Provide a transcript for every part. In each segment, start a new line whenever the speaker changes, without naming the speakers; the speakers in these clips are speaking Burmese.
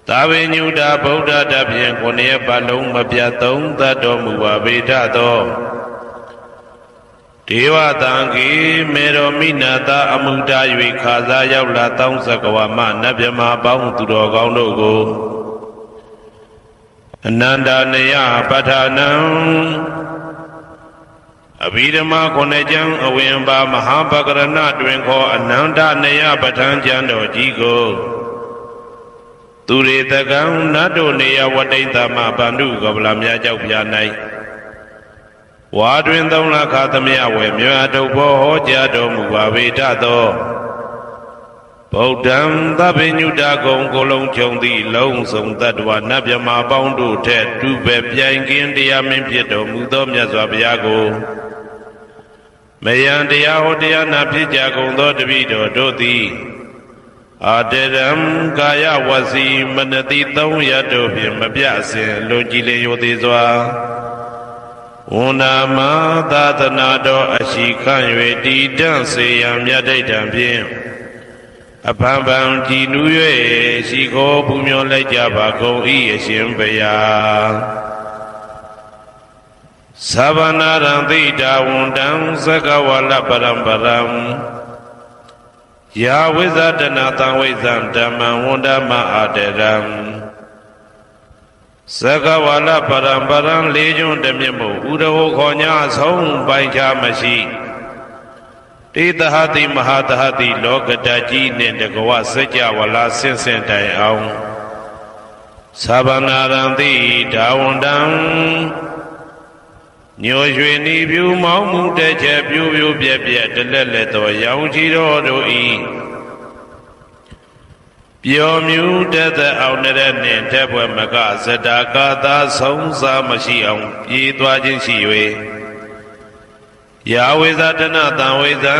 သာဝေညုတာဗုဒ္ဓတဖြင့်ကိုယ်ရဲ့ပတ်လုံးမပြတ်သုံးသတ်တော်မူပါပေတတ်သောဒေဝတံကေမေတော်မိနာတာအမှုတာ၍ခါစားရောက်လာတောင်းစကဝမနတ်မြမပေါင်းသူတော်ကောင်းတို့ကိုအနန္တနယပဋ္ဌာနံအဘိဓမ္မာခုနှစ်ကျမ်းအဝင်ပါမဟာပကရဏတွင်ခေါ်အနန္တနယပဋ္ဌာန်းကျမ်းတော်ကြီးကိုသူရေတကံနတ်တို့နေယဝတိတ္တမဗန္ဓုကဗလာမြတ်ကြောက်ပြ၌ဝါတွင်သုံးလခါသမယဝေမြတ်တုဘောဟောကြားတော်မူပါပေတတ်သောဗုဒ္ဓံသဗ္ဗညုတကုံကိုလုံးခြုံသည့်လုံးစုံတတ္တဝနတ်မြမပေါင်းတို့ထက်တူပဲပြိုင်ကင်းတရားမင်းဖြစ်တော်မူသောမြတ်စွာဘုရားကိုမယံတရားဟောတရားနာဖြစ်ကြကုန်သောတပည့်တော်တို့သည်အာတရံကာယဝစီမနတိသုံးရတို့ဖြင့်မပြစဉ်လွန်ကြည်လင်ရိုသေစွာဝန္နာမသာသနာတော်အရှိခန့်၍တည်တံ့စေရန်မြတ်ဒိဋ္ဌံဖြင့်အဖန်ဖန်ကြည်နူး၍ရှိခိုးပူမျောလိုက်ကြပါကုန်၏အရှင်ဘုရားသဗ္ဗနာရံသိတာဝန္တံသကဝလပရံပရံယာဝိဇဒနာတံဝိဇံဓမ္မံဝန္ဒမအာတရံသကဝလပရံပရံလေးကျွန်းတမြင့်မို့ဥဒဟောခေါ်ညာဆုံးပိုင်ခြားမရှိတေတဟတိမဟာတဟတိလောကတကြီးနှင့်တကဝစัจ java လာဆင့်ဆင့်တိုင်အောင်သဗ္ဗနာရံတိဒါဝန္တံညိုရွှေနီဖြူမောင်းမှုတဲ့ချက်ပြိုးပြိုးပြက်ပြက်တလက်လက်သောရောင်ချီတော်တို့ဤပျော်မြူးတသက်အောင်တဲ့နှင့်တက်ပွဲမကဇတာကာသာဆုံးစားမရှိအောင်ပြေးသွားခြင်းရှိ၍ယာဝေဇဒနာတံဝေဇံ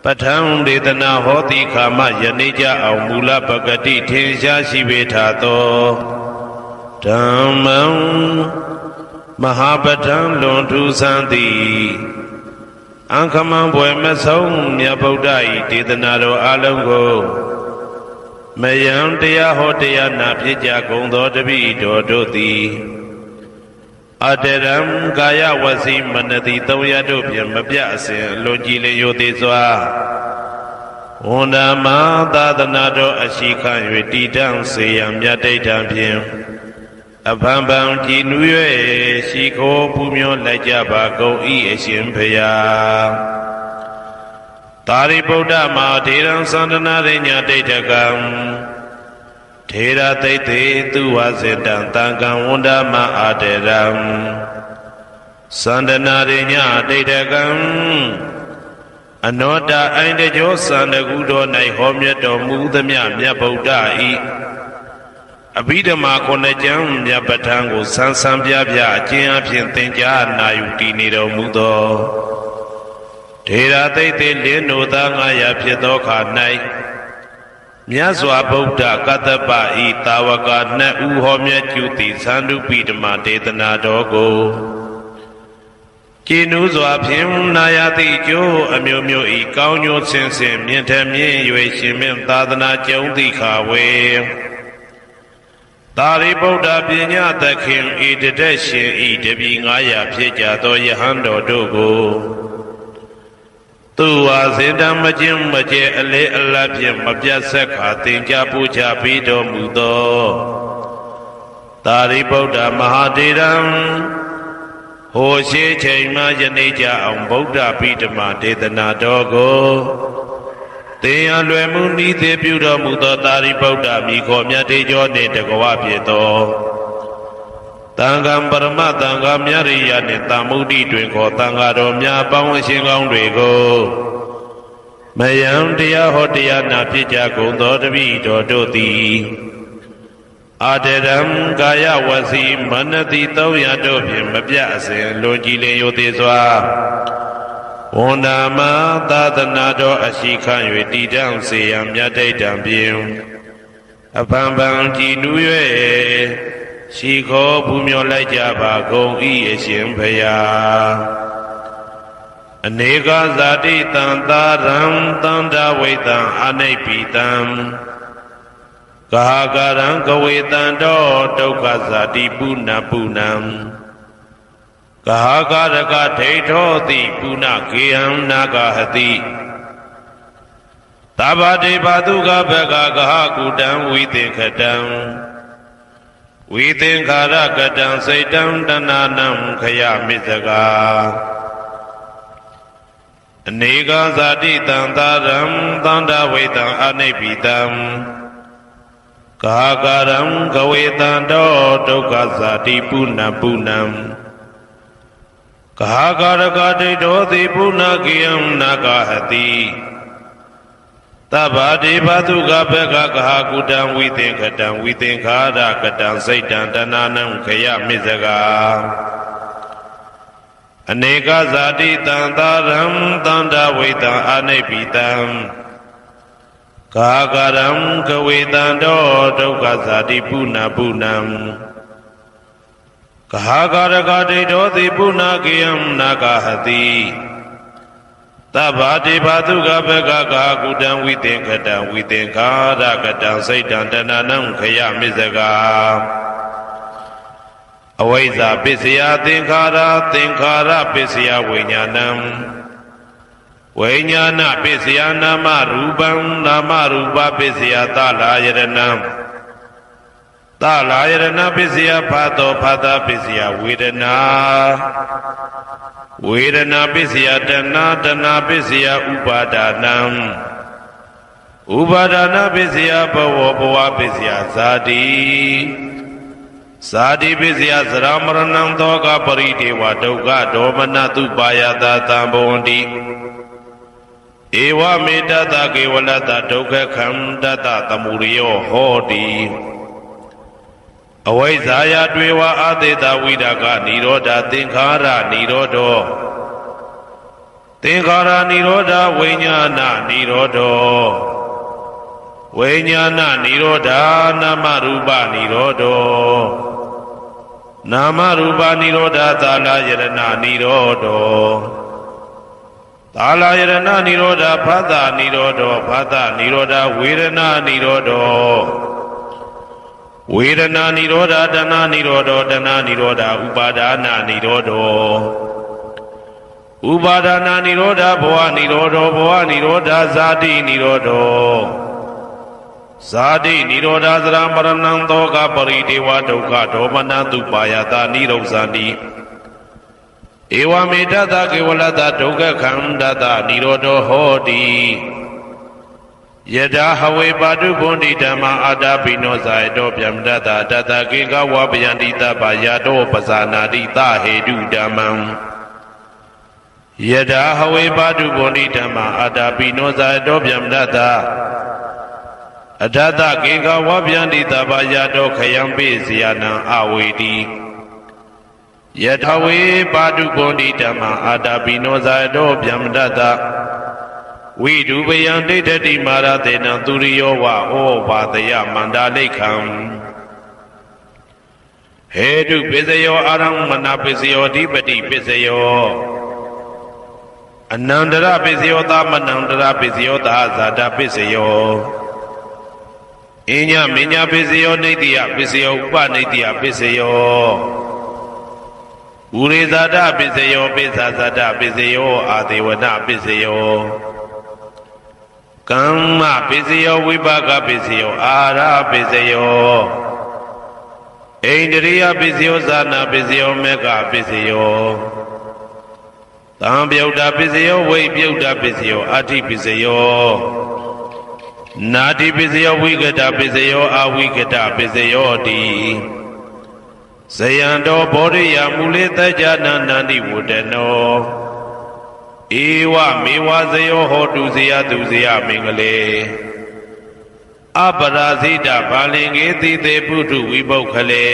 ပဋ္ဌံဒေသနာဟောတိခာမယနေ့ကြအောင်မူလပဂတိထင်ရှားရှိပေထာသောဓမ္မံမဟာပဋ္ဌံလွန်ထူးဆန်းသည်အံခမံဘွယ်မဆုံးမြတ်ဗုဒ္ဓ၏ဒေသနာတော်အလုံးကိုမယံတရားဟောတရားနာဖြစ်ကြကုန်သောတပည့်တော်တို့သည်အတရံကာယဝစီမနတိသုံးရတို့ဖြင့်မပြအစဉ်လွန်ကြည်လင်ရိုသေစွာဝန္ဒမသာသနာတော်အရှိခန့်၍တည်တံ့စေရန်မြတ်ဒိဋ္ဌံဖြင့်အဖန်ဖန်ကြည်နူး၍ရှိခိုးပူမျောလိုက်ကြပါကုန်၏အရှင်ဘုရားသာရိပုတ္တမဟာထေရံသန္တနာရိညာဒိဋ္ဌကံထေရသိတေသူဝစေတံတံကံဝန္ဒမအာတရံသန္တနာရိညာဒိဋ္ဌကံအနောတအိုင်တကြောသန္တကုတော်၌ဟောမြတ်တော်မူသမျှမြတ်ဗုဒ္ဓ၏အဘိဓမ္မာခုနှစ်ကျမ်းမြတ်ပဋ္ဌာန်းကိုဆန်းဆန်းပြပြအကျဉ်းအဖြစ်သင်ကြားနာယူတည်နေတော်မူသောထေရသိတေလင်းတို့သား900ဖြစ်သောခါ၌မြတ်စွာဘုရားကတ္တပဤတာဝကနှစ်ဦးဟောမြတ်ကျူသည်သန္ဓုပိဓမ္မဒေသနာတော်ကိုကျင့်ဥစွာဖြင့်နာယတိကျိုးအမျိုးမျိုးဤကောင်းကျိုးဆင်းဆင်းမြင့်ထမြင့်၍ရှင်မြတ်သာသနာကျုံတိခါဝေသာရိပုတ္တပညာသခင်ဤတတက်ရှင်ဤတပည့်900ဖြစ်ကြသောယဟန်တော်တို့ကိုသူဝါစေတံမခြင်းမကျဲအလေအလတ်ဖြင့်မပြတ်ဆက်ခါသင်ကြားပူချပေးတော်မူသောသာရိပုတ္တမဟာထေရံဟိုရှိချိန်မှယနေ့ကြအောင်ဗုဒ္ဓပိဓမ္မာဒေသနာတော်ကိုသင်ရလွယ်မှုဤသေးပြုတော်မူသောသာရိပုတ္တမိခေါ်မြတ်တေကျော်နှင့်တကဝဖြစ်သောတန်ခါပရမတန်ခါမြရိယနှင့်တာမုဒ္ဒိတွင်ခေါ်တန်ခါတော်များပေါင်းအရှင်ကောင်းတွေကိုမယံတရားဟောတရားနာဖြစ်ကြကုန်သောတပည့်တော်တို့သည်အာတရံကာယဝစီမနတိသုံးရတို့ဖြင့်မပြအစဉ်လွန်ကြည်လင်ရိုသေစွာဝန္ဒမသာသနာတော်အရှိခန့်၍တည်တံ့စေရန်မြတ်ဒိဋ္ဌံဖြင့်အဖန်ဖန်ကြည်နူး၍ရှိခိုးပူမျောလိုက်ကြပါကုန်၏အရှင်ဘုရားအနေကဇာတိတံသာရံတန္တဝိတံအနိဗ္ဗိတံ กหาการังกเวตันโตทุกขสาติปุณปุณังกหาการกะเทโทติปุณเกยัมนากหติตบะเทปตุกะเบกะกหากุตังวิเตขตังวิเตขารกตังစိတ်တံတဏนังขยะมิสกาအနေကဇာတိတံသာရံသန္တာဝေတံအနိဗ္ဗိတံကာကရံကဝေတံတောဒုက္ခဇာတိပုဏ္ဏပုဏ္ဏံကာကရကတိတောတိပုဏ္ဏကေယံနာဂဟတိတဗ္ဗဒေဘတုကဘကကဟာကုတံဝိသင်္ခတံဝိသင်္ခာရကတံစိတ်တံတဏနံခယမိစကာအနေကဇာတိတံသာရံသန္တာဝေတံအနိဗ္ဗိတံကာကရံကဝေတံတောဒုက္ခဇာတိပုဏ္ဏပုဏ္ဏံကာကရကတိတောတိပုဏ္ဏကေယံနာဂဟတိတဗ္ဗဒေဘတုကဘကကာကုတံဝိသင်္ခတံဝိသင်္ခာရကတံစိတ်တံတဏနံခယမိစကာအဝိဇ္ဇာပစ္စယသင်္ခါရသင်္ခါရပစ္စယဝိညာဏံဝိညာဏပစ္စယနာမရူပံနာမရူပပစ္စယသလာယရဏံသလာယရဏပစ္စယဖာတောဖာတာပစ္စယဝေဒနာဝေဒနာပစ္စယတဏတဏပစ္စယဥပါဒနာဥပါဒနာပစ္စယဘဝဘဝပစ္စယဇာတိဇာတိပစ္စယသရမရဏံသောကပရိဒေဝဒုက္ခဒေါမနတုပါယတာသံဘဝန္တိဧဝမေတ္တကေဝလတ္တဒုက္ခခန္တတသမုရိယောဟောတိအဝိဇ္ဇာယတွေဝအာသေတဝိဒကနိရောဓသင်္ခါရနိရောဓောသင်္ခါရနိရောဓဝိညာဏနိရောဓောဝိညာဏနိရောဓနာမရူပနိရောဓောနာမရူပနိရောဓသာလယရဏနိရောဓောသာလယရဏနိရောဓဖသနိရောဓောဖသနိရောဓဝေဒနာနိရောဓောဝေဒနာနိရောဓတဏနိရောဓတဏနိရောဓဥပါဒနာနိရောဓဥပါဒနာနိရောဓဘဝနိရောဓဘဝနိရောဓဇာတိနိရောဓဇာတိနိရောဓသရမရဏံသောကပရိဒေဝဒုက္ခဒေါမနတုပါယတာနိရောဇာတိဧဝမေတ္တကေဝလတ္တဒုက္ခခန္တတနိရောဓဟောတိယထာဟဝေပါတုဘုန်တိဓမ္မအာတာပိနောဇာယတောဗျမ္တတတတကေကဝပယန္တိတပယတောပဇာနာတိသဟေတုဓမ္မံယထာဟဝေပါတုဘုန်တိဓမ္မအာတာပိနောဇာယတောဗျမ္တတအထတကေကဝပယန္တိတပယတောခယံပိစီယနံအဝေတိယထာဝေပါတုဘုန်တိဓမ္မအာတာပိနောဇာယတောဗျမ္တတဝိဒုပယံဒိဋ္ဌတိမာရတေနံသူရိယောဝဩဘာတယမန္တာလိခံဟေတုပစ္စယောအာရမဏပစ္စယောဓိပတိပစ္စယောအနန္တရပစ္စယောသမနန္တရပစ္စယောသာဇာတပစ္စယောအညမညပစ္စယောနိတ္တိယပစ္စယောဥပနိတ္တိယပစ္စယောဥရိဇာတပစ္စယောပိစ္ဆာဇာတပစ္စယောအာဒေဝနပစ္စယောကမ္မပစ္စယောဝိပါကပစ္စယောအာရပစ္စယောဣန္ဒြိယပစ္စယောဇာနာပစ္စယောမေဃပစ္စယောသံပြုတ်တာပစ္စယောဝိပြုတ်တာပစ္စယောအာတိပစ္စယောနာတိပစ္စယောဝိကတပစ္စယောအဝိကတပစ္စယောတိဇယံတောဘောရိယမူလေတကြနာနန္တိဝတ္တနောဧဝမေဝဇယောဟောတုဇယသူဇယမင်္ဂလေအပရာဇိတဘာလင်္ကေတိတေပုထုဝိပုခ္ခလေ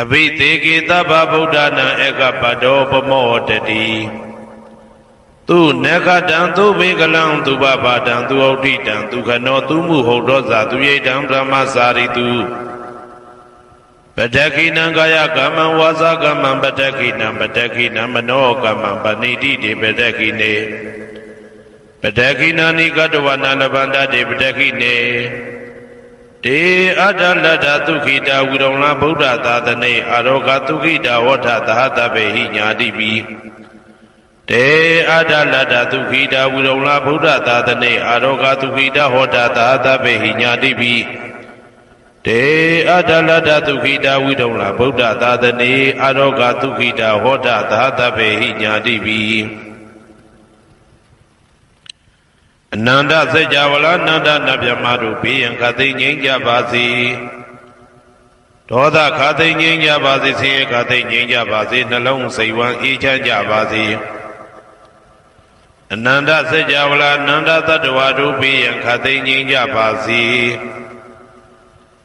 အဘိသေကေသဗ္ဗဗုဒ္ဓနာဧကပတောပမောတတိသူနေကတံသူဘေကလံသူဘဘာတံသူဩဋ္ဌိတံသူခနောသူမှုဟုတ်သောဇာသူယေတံဗြဟ္မစာရိတုပတ္တခိနံကာယကမ္မံဝါစာကမ္မံပတ္တခိနံပတ္တခိနံမနောကမ္မံပဏိတိတေပတ္တခိနေပတ္တခိနာနိကတဝနာလဗန္တတေပတ္တခိနေ တေအတ္တလတ္တသုခိတာဝိရုံလဗုဒ္ဓသာသနေအာရောဂသုခိတာဝဋ္ဌသဟတပေဟိညာတိပိတေအတ္တလတ္တသုခိတာဝိရုံလဗုဒ္ဓသာသနေအာရောဂသုခိတာဟောတသဟတပေဟိညာတိပိတေအတ္တလတ္တသုခိတာဝိရုံလဗုဒ္ဓသာသနေအာရောဂသုခိတာဟောတသဟတပေဟိညာတိပိအနန္တစัจ java လာနန္ဒနဗျမတို့ဘေးရန်ခသိငြိမ်းကြပါစေဒေါသခသိငြိမ်းကြပါစေဆင်းရဲခသိငြိမ်းကြပါစေနှလုံးစိတ်ဝမ်းအေးချမ်းကြပါစေအနန္တစัจ java လာနန္ဒတတ္တဝါတို့ဘေးရန်ခသိငြိမ်းကြပါစေ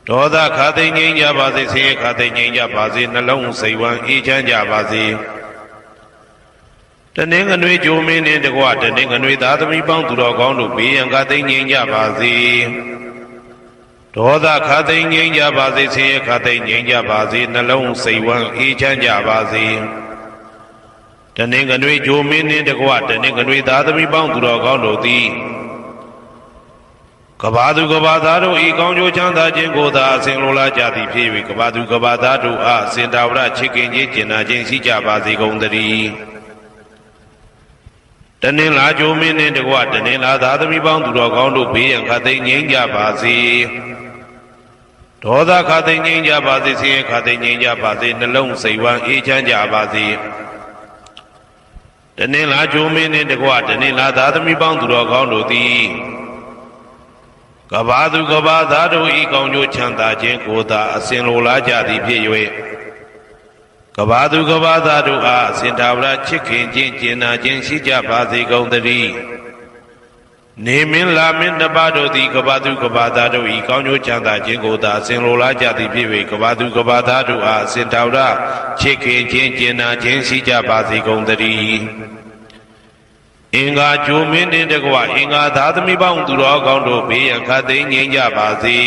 ဒေါသခသိငြိမ်းကြပါစေဆင်းရဲခသိငြိမ်းကြပါစေနှလုံးစိတ်ဝမ်းအေးချမ်းကြပါစေတနင်္ဂနွေဂျိုမင်းနှင့်တကွတနင်္ဂနွေသားသမီးပေါင်းသူတော်ကောင်းတို့ဘေးရန်ခသိငြိမ်းကြပါစေဒေါသခသိငြိမ်းကြပါစေဆင်းရဲခသိငြိမ်းကြပါစေနှလုံးစိတ်ဝမ်းအေးချမ်းကြပါစေတနင်္ဂနွေဂျိုမင်းနှင့်တကွတနင်္ဂနွေသားသမီးပေါင်းသူတော်ကောင်းတို့သည်ကဘာသူကဘာသားတို့ဤကောင်းကျိုးချမ်းသာခြင်းကိုသာအစဉ်လိုလားကြသည်ဖြစ်၍ကဘာသူကဘာသားတို့အားအစဉ်တာဝရချစ်ခင်ခြင်းကျင်နာခြင်းရှိကြပါစေကုန်သတည်းတနင်္လာဂျိုမင်းနှင့်တကွတနင်္လာသားသမီးပေါင်းသူတော်ကောင်းတို့ဘေးရန်ခသိငြိမ်းကြပါစေဒေါသခသိငြိမ်းကြပါစေဆင်းရဲခသိငြိမ်းကြပါစေနှလုံးစိတ်ဝမ်းအေးချမ်းကြပါစေတနင်္လာဂျိုမင်းနှင့်တကွတနင်္လာသားသမီးပေါင်းသူတော်ကောင်းတို့သည်ကဘာသူကဘာသားတို့ဤကောင်းကျိုးချမ်းသာခြင်းကိုသာအစဉ်လိုလားကြသည်ဖြစ်၍ကဘာသူကဘာသားတို့အားအစဉ်သာဝရချစ်ခင်ခြင်းကျင်နာခြင်းရှိကြပါစေကုန်သတည်းနေမင်းလာမင်းတပါးတို့သည်ကဘာသူကဘာသားတို့ဤကောင်းကျိုးချမ်းသာခြင်းကိုသာအစဉ်လိုလားကြသည်ဖြစ်၍ကဘာသူကဘာသားတို့အားအစဉ်သာဝရချစ်ခင်ခြင်းကျင်နာခြင်းရှိကြပါစေကုန်သတည်းအင်္ဂါဂျိုမင်းနှင့်တကွအင်္ဂါသားသမီးပေါင်းသူတော်ကောင်းတို့ဘေးရန်ခသိငြိမ်းကြပါစေ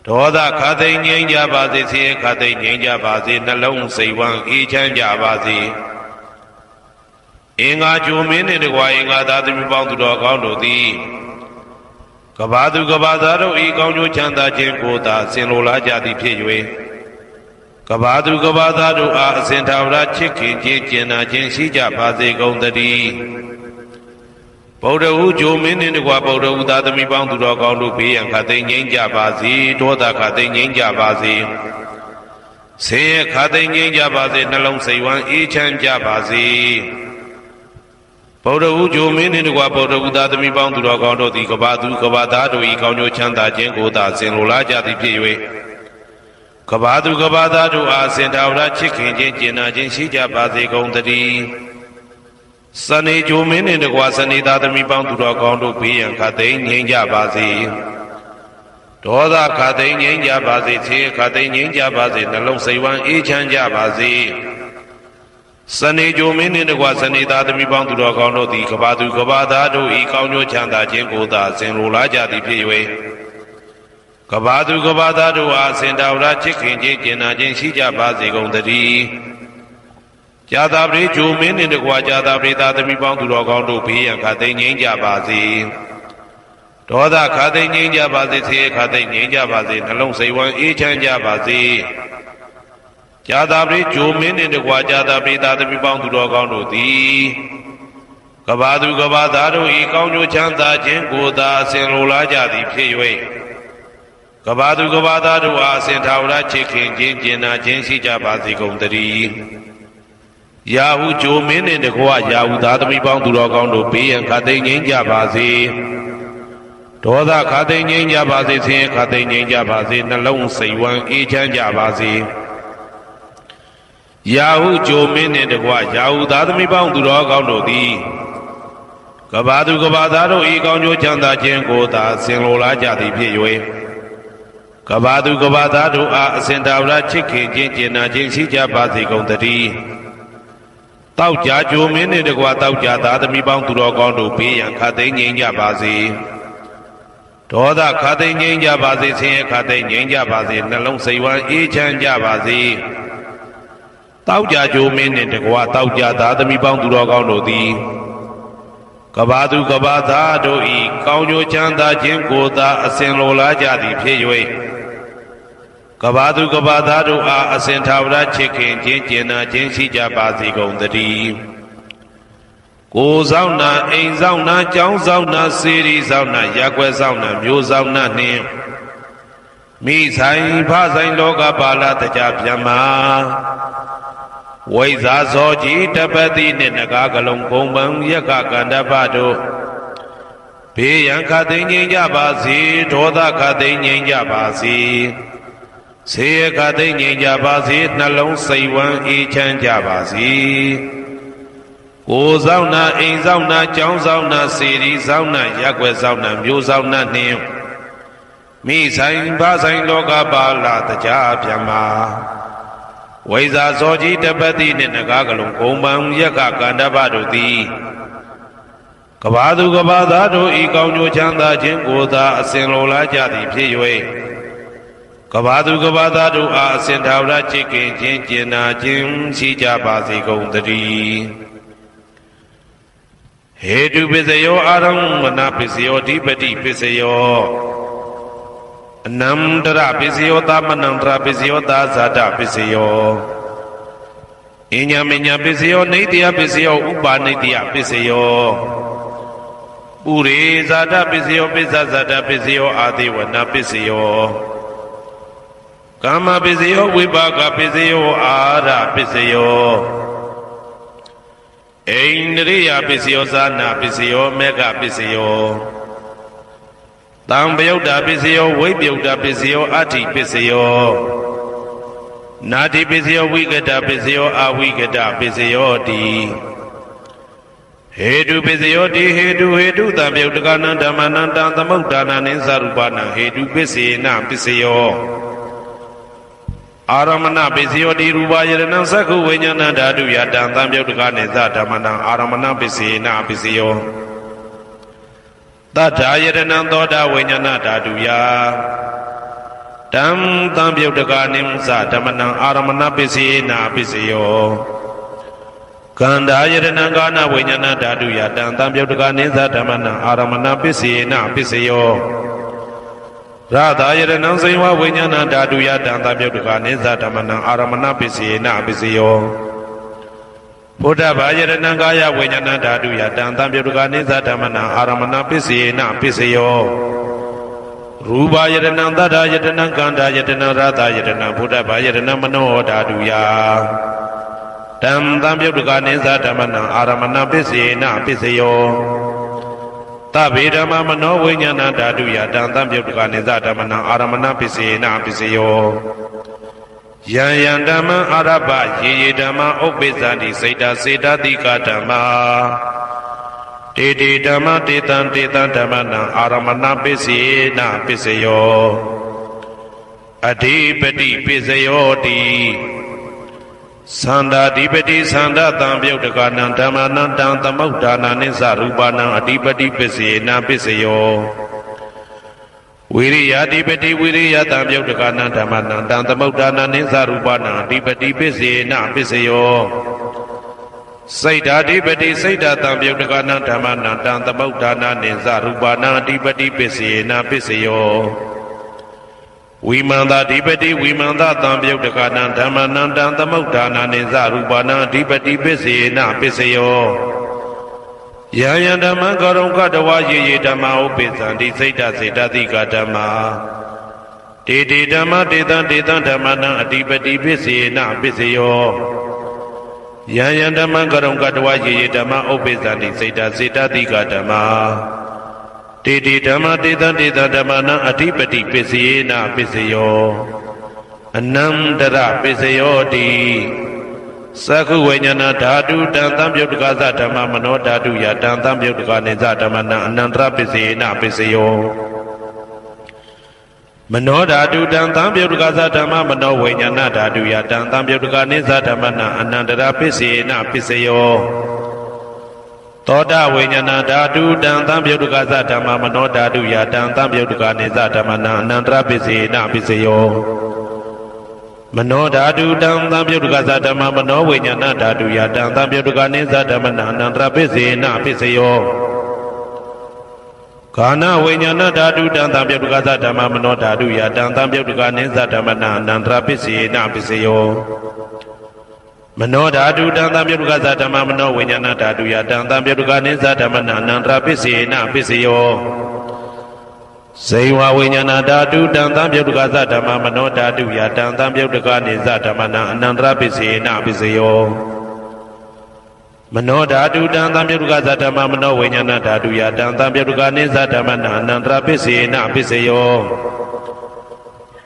ဒေါသခသိငြိမ်းကြပါစေဆင်းရဲခသိငြိမ်းကြပါစေနှလုံးစိတ်ဝမ်းအေးချမ်းကြပါစေအင်္ဂါဂျိုမင်းနှင့်တကွအင်္ဂါသားသမီးပေါင်းသူတော်ကောင်းတို့သည်ကဘာသူကဘာသားတို့ဤကောင်းကျိုးချမ်းသာခြင်းကိုသာဆင်လိုလားကြသည်ဖြစ်၍ကဘာသူကဘာသားတို့အားအစဉ်သာဝရချစ်ခင်ခြင်းကျင်နာခြင်းရှိကြပါစေကုန်သတည်းဗုဒ္ဓဟူဂျိုမင်းနှင့်တကွဗုဒ္ဓဟူသားသမီးပေါင်းသူတော်ကောင်းတို့ဘေးရန်ခသိငြိမ်းကြပါစေဒေါသခသိငြိမ်းကြပါစေဆင်းရဲခသိငြိမ်းကြပါစေနှလုံးစိတ်ဝမ်းအေးချမ်းကြပါစေဗုဒ္ဓဟူဂျိုမင်းနှင့်တကွဗုဒ္ဓဟူသားသမီးပေါင်းသူတော်ကောင်းတို့သည်ကဘာသူကဘာသားတို့ဤကောင်းကျိုးချမ်းသာခြင်းကိုသာဆင်လိုလားကြသည်ဖြစ်၍ကဘာသူကဘာသားတို့အားစင်တာဝရချစ်ခင်ခြင်းကျင်နာခြင်းရှိကြပါစေကုန်သတည်းစနေဂျိုမင်းနှင့်တကွစနေသားသမီးပေါင်းသူတော်ကောင်းတို့ဘေးရန်ခသိငြိမ်းကြပါစေဒေါသခသိငြိမ်းကြပါစေဆင်းရဲခသိငြိမ်းကြပါစေနှလုံးစိတ်ဝမ်းအေးချမ်းကြပါစေစနေဂျိုမင်းနှင့်တကွစနေသားသမီးပေါင်းသူတော်ကောင်းတို့သည်ကဘာသူကဘာသားတို့ဤကောင်းကျိုးချမ်းသာခြင်းကိုသာဆင်လိုလားကြသည်ဖြစ်၍ကဘာသူကဘာသားတို့အားစင်တာဝရချစ်ခင်ခြင်းကျင်နာခြင်းရှိကြပါစေကုန်သတည်းဇာတာပရိဂျိုမင်းနှင့်တကွာဇာတာပရိသားသမီးပေါင်းသူတော်ကောင်းတို့ဘေးရန်ခသိငြိမ်းကြပါစေဒေါသခသိငြိမ်းကြပါစေဆင်းရဲခသိငြိမ်းကြပါစေနှလုံးစိတ်ဝမ်းအေးချမ်းကြပါစေဇာတာပရိဂျိုမင်းနှင့်တကွာဇာတာပရိသားသမီးပေါင်းသူတော်ကောင်းတို့သည်ကဘာသူကဘာသားတို့ဤကောင်းကျိုးချမ်းသာခြင်းကိုသာအစဉ်လိုလားကြသည်ဖြစ်၍ကဘာသူကဘာသားတို့အားအစဉ်သာဝရချစ်ခင်ခြင်းကျင်နာခြင်းရှိကြပါစေကုန်သတည်းယာဟုဂျိုမင်းနှင့်တကွယာဟုသားသမီးပေါင်းသူတော်ကောင်းတို့ဘေးရန်ခသိငြိမ်းကြပါစေဒေါသခသိငြိမ်းကြပါစေဆင်းရဲခသိငြိမ်းကြပါစေနှလုံးစိတ်ဝမ်းအေးချမ်းကြပါစေယာဟုဂျိုမင်းနှင့်တကွယာဟုသားသမီးပေါင်းသူတော်ကောင်းတို့သည်ကဘာသူကဘာသားတို့ဤကောင်းကျိုးချမ်းသာခြင်းကိုသာဆင်လိုလားကြသည်ဖြစ်၍ကဘာသူကဘာသားတို့အားအစဉ်သာဝရချစ်ခင်ခြင်းကျင်နာခြင်းရှိကြပါစေကုန်သတည်းတောက်ကြဂျိုမင်းနှင့်တကွတောက်ကြသားသမီးပေါင်းသူတော်ကောင်းတို့ဘေးရန်ခသိငြိမ်းကြပါစေဒေါသခသိငြိမ်းကြပါစေဆင်းရဲခသိငြိမ်းကြပါစေနှလုံးစိတ်ဝမ်းအေးချမ်းကြပါစေတောက်ကြဂျိုမင်းနှင့်တကွတောက်ကြသားသမီးပေါင်းသူတော်ကောင်းတို့သည်က ကဘာသူကဘာသားတို့ဤကောင်းကျိုးချမ်းသာခြင်းကိုသာအစဉ်လိုလားကြသည်ဖြစ်၍ကဘာသူကဘာသားတို့အားအစဉ်ထာဝရချစ်ခင်ခြင်းကျင်နာခြင်းရှိကြပါစေကုန်သတည်းကိုယ်ဆောင်နာအိမ်ဆောင်နာကျောင်းဆောင်နာစေရီဆောင်နာရက်ွယ်ဆောင်နာမျိုးဆောင်နာနှင့်မိဆိုင်ဖဆိုင်လောကပါဠတကြဗျမ္မာဝိဇာဇောကြီးတပတိနှင့်နဂါကလုံးဘုံပံယက္ခကန္တပတို့ဘေးရန်ခတ်သိမ်းငြိမ်းကြပါစေဒေါသခတ်သိမ်းငြိမ်းကြပါစေဆေးခတ်သိမ်းငြိမ်းကြပါစေနှလုံးစိတ်ဝမ်းအေးချမ်းကြပါစေကိုယ်ဆောင်နာအိမ်ဆောင်နာကျောင်းဆောင်နာစေရီဆောင်နာရက်ွယ်ဆောင်နာမျိုးဆောင်နာနှင့်မိဆိုင်ဖဆိုင်လောကပါဠတကြဗျမ္မာဝိဇာဇောကြီးတပတိနှင့်နဂါကလုံးဘုံပံယက္ခကန္တပတို့သည်ကဘာသူကဘာသားတို့ဤကောင်းကျိုးချမ်းသာခြင်းကိုသာအစဉ်လိုလားကြသည်ဖြစ်၍ကဘာသူကဘာသားတို့အားအစဉ်ထာဝရချစ်ခင်ခြင်းကျင်နာခြင်းရှိကြပါစေကုန်သတည်းဟေတုပစ္စယောအာရမဏပစ္စယောဓိပတိပစ္စယောအနန္တရပစ္စယောသမနန္တရပစ္စယောသာဇာတပစ္စယောအညမညပစ္စယောနေတယပစ္စယောဥပါနေတယပစ္စယောပုရိဇာတပစ္စယောပိစ္ဆဇာတပစ္စယောအာတိဝနာပစ္စယောကာမပစ္စယောဝိပါကပစ္စယောအာရပစ္စယောအိန္ဒြိယပစ္စယောဇာနာပစ္စယောမေဃပစ္စယောတံပယုတ်တာပစ္စယောဝိပယုတ်တာပစ္စယောအဋ္ဌိပစ္စယောနာတိပစ္စယောဝိကတပစ္စယောအဝိကတပစ္စယောတိဟေတုပစ္စယောတိဟေတုတံပယုတ်တကနံဓမ္မနံတံသမုဒ္ဒါနံနိသရူပနံဟေတုပစ္စေနပစ္စယောအာရမဏပစ္စယောတိရူပယရဏံသက္ခုဝိညာဏဓာတုယတံသံပယုတ်တကနိသဓမ္မနံအာရမဏပစ္စေနပစ္စယောတထာယရဏံသောတာဝိညာဏဓာတုယတံသံပယုတ်တကနိသဓမ္မနံအာရမဏပစ္စေနပစ္စယောကန္ဓာယရဏံကာနဝိညာဏဓာတုယတံသံပယုတ်တကနိသဓမ္မနံအာရမဏပစ္စေနပစ္စယောရတာယရဏံဇိဝဝိညာဏဓာတုယတံသံပယုတ်တကနိသဓမ္မနံအာရမဏပစ္စေနပစ္စယောဘုဒ္ဓဘာယရဏံကာယဝိညာဏဓာတုယတံသံပယုတ်တကနိသဓမ္မနံအာရမဏပစ္စေနပစ္စယောရူပယရဏံသတ္တယတနံကန္ဓာယတနံရတာယတနံဘုဒ္ဓဘာယရဏံမနောဓာတုယတံသံပယုတ်တကနိသဓမ္မနံအာရမဏပစ္စေနပစ္စယောသဗ္ဗေဓမ္မမနောဝိညာဏဓာတုယတံသံပယုတ်တကနိသဓမ္မနံအာရမဏပစ္စေနပစ္စယောယံယံဓမ္မအာရပယေယေဓမ္မဥပ္ပိသန္တိစေတစေတတိကဓမ္မာတေတေဓမ္မတေတံဓမ္မနံအာရမဏပစ္စေနပစ္စယောအဓိပတိပစ္စယောတိသန္တာဓိပတိသန္တာတံပယုတ်တကနံဓမ္မနံတံသမုဒ္ဒါနာနိသရူပနံအဓိပတိပစ္စေနပစ္စယောဝိရိယဓိပတိဝိရိယတံပယုတ်တကနံဓမ္မနံတံသမုဒ္ဒါနာနိသရူပနံအဓိပတိပစ္စေနပစ္စယောစိတ်ဓာဓိပတိစိတ်ဓာတံပယုတ်တကနံဓမ္မနံတံသမုဒ္ဒါနာနိသရူပနံအဓိပတိပစ္စေနပစ္စယောဝိမန္တဓိပတိဝိမန္တတံပယုတ်တကနံဓမ္မနံတံသမုဒ္ဒါနာနိသရူပနံအဓိပတိပစ္စေနပစ္စယောယံယံဓမ္မံကရုံကတဝယေယေဓမ္မဥပ္ပိသန္တိစိတ်ဓာစေတသိကဓမ္မာတေတေဓမ္မတေတံဓမ္မနံအဓိပတိပစ္စေနပစ္စယောယံယံဓမ္မံကရုံကတဝယေယေဓမ္မဥပ္ပိသန္တိစိတ်ဓာစေတသိကဓမ္မာတေတေဓမ္မတေတံဓမ္မနံအဓိပတိပစ္စေနပစ္စယောအနန္တရပစ္စယောတိသက္ခုဝိညာဏဓာတုတံသံပယုတ်တကသဓမ္မမနောဓာတုယတံသံပယုတ်တကနိသဓမ္မနံအနန္တရပစ္စေနပစ္စယောမနောဓာတုတံသံပယုတ်တကသဓမ္မမနောဝိညာဏဓာတုယတံသံပယုတ်တကနိသဓမ္မနံအနန္တရပစ္စေနပစ္စယောသောတာဝိညာဏဓာတုတံသံပယုတ်တကသဓမ္မမနောဓာတုယတံသံပယုတ်တကနိသဓမ္မနံအနန္တရပစ္စေနပစ္စယောမနောဓာတုတံသံပယုတ်တကသဓမ္မမနောဝိညာဏဓာတုယတံသံပယုတ်တကနိသဓမ္မနံအနန္တရပစ္စေနပစ္စယော Kana Vinyana Dadu Dantam Yadukasa Dhamma Mano Dadu Yadantam Yaduka Ninsa Dhammana Nandra Pisi Na Pisiyo Mano Dadu Dantam Yadukasa Dhamma Mano Vinyana Dadu Yadantam Yaduka Ninsa Dhammana Nandra Pisi Na Pisiyo Seiwa Vinyana Dadu Dantam Yadukasa Dhamma Mano Dadu Yadantam Yaduka Ninsa Dhammana Nandra Pisi Na Pisiyo Mano Dadu Dantam Yaduka Dhamma Mano Vinyana Dadu Yadantam Yaduka Ninsa Dhammana Nandra Pisi Na Pisiyo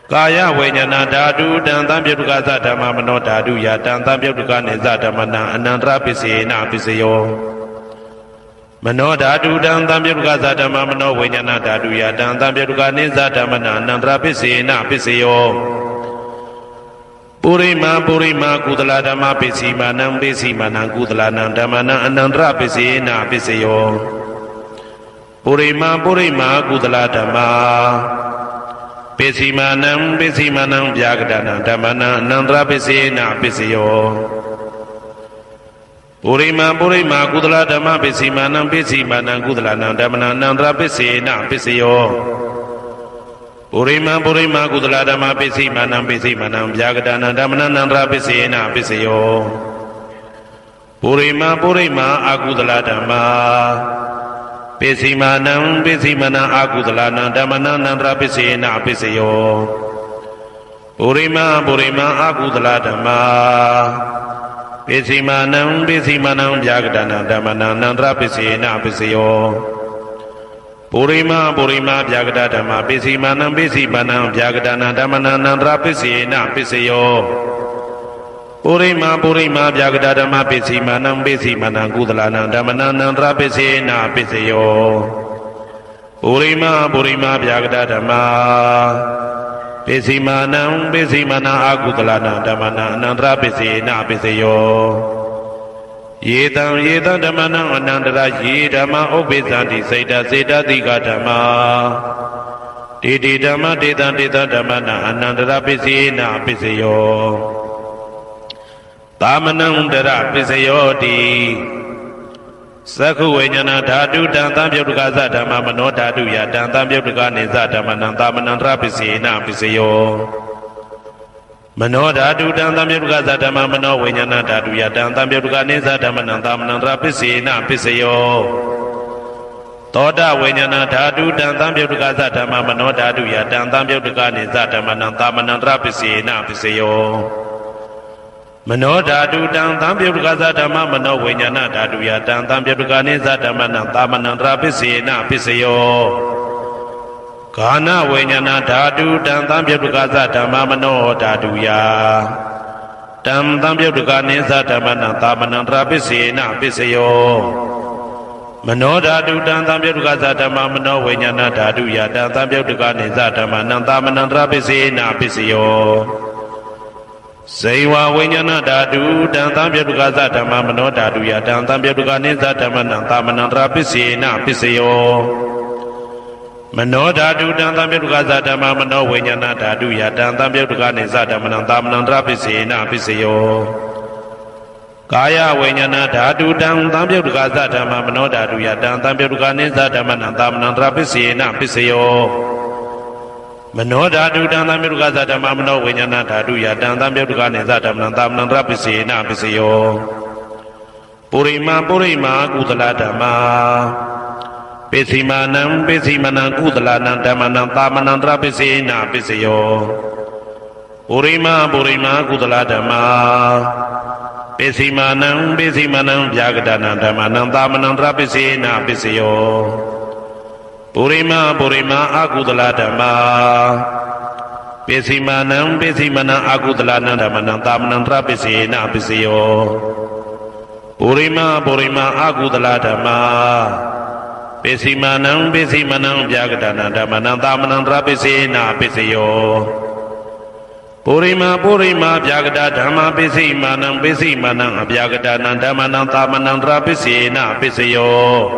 Kaya Vinyana Dadu Dantam Yaduka Dhamma Mano Dadu Yadantam Yaduka Ninsa Dhammana Nandra Pisi Na Pisiyo Mano Dadu Dantam Yaduka Dhamma Mano Vinyana Dadu Yadantam Yaduka Ninsa Dhammana Nandra Pisi Na Pisiyo Purima Kudala Dhamma Pisi Manam Kudala Nandamana Anandra Pisi Na Pisiyo Purima Kudala Dhamma Pisi Manam Vyagadana Dhammana Anandra Pisi Na Pisiyo Purima Kudala Dhamma Pisi Manam Kudala Nandamana Anandra Pisi Na Pisiyo Purima Kudala Dhamma Pisi Manam Vyagadana Dhammana Nandra Pisi Na Pisiyo Purima Akudala Dhamma Pisi Manam Akudala Dhammana Nandra Pisi Na Pisiyo Purima Akudala Dhamma Pisi Manam Vyagadana Dhammana Nandra Pisi Na Pisiyo Purima Vyagada Dhamma Pisi Manam Vyagadana Dhammana Nandra Pisi Na Pisiyo Purima Vyagada Dhamma Pisi Manam Kudala Dhammana Nandra Pisi Na Pisiyo Purima Vyagada Dhamma Pisi Manam Akudala Dhammana Nandra Pisi Na Pisiyo Yetam Dhammana Anandra Ye Dhamma Obizanti Seda Dika Dhamma Didi Dhamma Dita Dhammana Anandra Pisi Na Pisiyo Dhamanandara Pisiyo Di Sakhu Vinyana Dadu Dantam Yaduka Dhamma Mano Dadu Yadantam Yaduka Ninsa Dhammana Dhamanandra Pisi Na Pisiyo Mano Dadu Dantam Yaduka Dhamma Mano Vinyana Dadu Yadantam Yaduka Ninsa Dhammana Dhamanandra Pisi Na Pisiyo Toda Vinyana Dadu Dantam Yaduka Dhamma Mano Dadu Yadantam Yaduka Ninsa Dhammana Dhamanandra Pisi Na Pisiyo Mano Dadu Dantam Yaduka Dhamma Mano Vinyana Dadu Yadantam Yaduka Ninsa Dhammana Dhamanandra Pisi Na Pisiyo Kana Vinyana Dadu Dantam Yaduka Dhamma Mano Dadu Dantam Yaduka Ninsa Dhammana Dhamanandra Pisi Na Pisiyo Mano Dadu Dantam Yaduka Dhamma Mano Vinyana Dadu Dantam Yaduka Ninsa Dhammana Dhamanandra Pisi Na Pisiyo Seiwa Vinyana Dadu Dantam Yaduka Dhamma Mano Dadu Dantam Yaduka Ninsa Dhammana Dhamanandra Pisi Na Pisiyo Mano Dadu Dantam Yaduka Dhamma Mano Vinyana Dadu Dantam Yaduka Ninsa Dhammana Dhamanandra Pisi Na Pisiyo Kaya Vinyana Dadu Dantam Yaduka Dhamma Mano Dadu Dantam Yaduka Ninsa Dhammana Dhamanandra Pisi Na Pisiyo Mano Dadu Dantam Yaduka Dhamma Mano Vinyana Dadu Dantam Yaduka Ninsa Dhammana Dhamanandra Pisi Na Pisiyo Purima Kudala Dhamma Pisi Manam Kudala Dhammana Dhamanandra Pisi Na Pisiyo Purima Kudala Dhamma Pisi Manam Vyagadana Dhammana Dhamanandra Pisi Na Pisiyo Purima Akudala Dhamma Pisi Manam Akudala Dhammana Dhamanandra Pisi Na Pisiyo Purima Akudala Dhamma Pisi Manam Vyagadana Dhammana Dhamanandra Pisi Na Pisiyo Purima Vyagada Dhamma Pisi Manam Vyagadana Dhammana Dhamanandra Pisi Na Pisiyo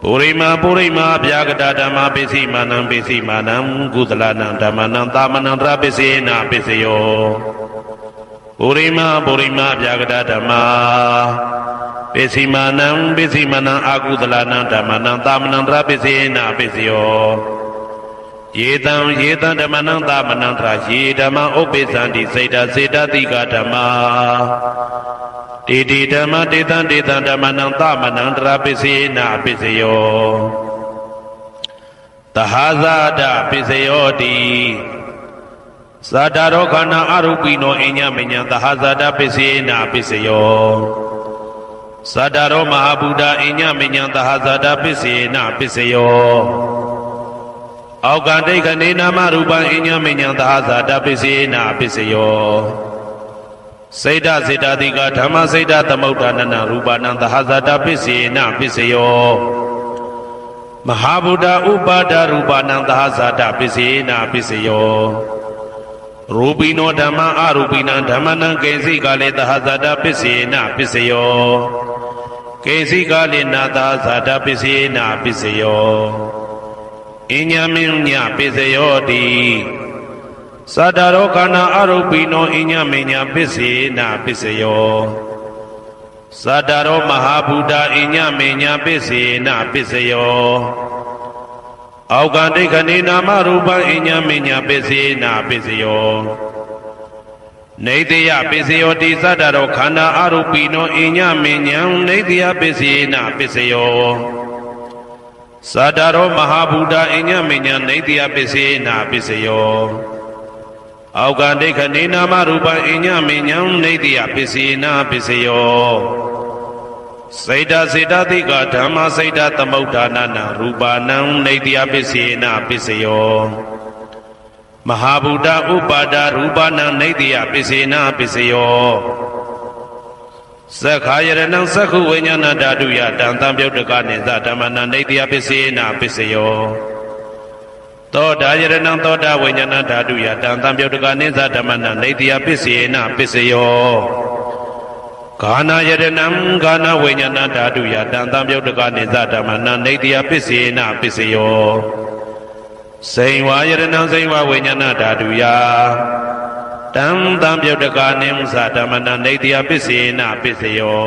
Purima Vyagada Dhamma Pisi Manam Kudala Dhammana Dhamanandra Pisi Na Pisiyo Purima Vyagada Dhamma ပိစီမာနံပိစီမနံအာကုသလနံဓမ္မနံသာမနံတရပိစေနာပိစယောယေတံဓမ္မနံသာမနံတရယေဓမ္မဥပ္ပိသန္တိစေတစေတတိကဓမ္မာတေတိဓမ္မတေတံဓမ္မနံသာမနံတရပိစေနာပိစယောသဟာဇာတပိစယောတိသာတရောခန္ဓာအရူပိနောအညမညံသဟာဇာတပိစေနာပိစယောသတ္တရောမဟာဗုဒ္ဓအညမညံသဟာဇာတပိစေနပိစယောအောက်ကဒိဋ္ဌနေနာမရူပံအညမညံသဟာဇာတပိစေနပိစယောစေတစေတတိကဓမ္မစေတသမုဋ္ဌာနနရူပနံသဟာဇာတပိစေနပိစယောမဟာဗုဒ္ဓဥပါဒရူပနံသဟာဇာတပိစေနပိစယောရူပိနောဓမ္မအရူပိနံဓမ္မနံကေစီကလေသဟာဇာတပိစေနပိစယောကေစီကလေနာသာဇာတပိစေနာပိစယောအညမင်းညပိစယောတိသတ္တရောခန္ဓာအရူပိနောအညမင်းညပိစေနာပိစယောသတ္တရောမဟာဗုဒ္ဓအညမင်းညပိစေနာပိစယောအောက်ကဒိဋ္ဌနေနာမရူပံအညမင်းညပိစေနာပိစယောနေတယပိစယောတိသတ္တရောခန္ဓာအရူပိနောအညမဉ္ဇံနေတယပိစေနပိစယောသတ္တရောမဟာဗုဒ္ဓအညမဉ္ဇံနေတယပိစေနပိစယောအောက်ကဒိဋ္ဌနေနာမရူပံအညမဉ္ဇံနေတယပိစေနပိစယောစေတစေတတိကဓမ္မစေတသမုဋ္ဌာနနရူပနံနေတယပိစေနပိစယောမဟာဗုဒ္ဓဥပါဒရူပနံနေတယပိစေနပိစယောသက္ခာယရဏံသက္ခုဝိညာဏဓာတုယတံတံပြုတ်တကနိသဓမ္မနံနေတယပိစေနပိစယောသောတာယရဏံသောတာဝိညာဏဓာတုယတံတံပြုတ်တကနိသဓမ္မနံနေတယပိစေနပိစယောဂာနာယရဏံဂာနာဝိညာဏဓာတုယတံတံပြုတ်တကနိသဓမ္မနံနေတယပိစေနပိစယောစိန်ဝါယရဏံစိန်ဝါဝိညာဏဓာတုယတံတံပြုတ်တကနိသဓမ္မနံနေတယပိစေနပိစယော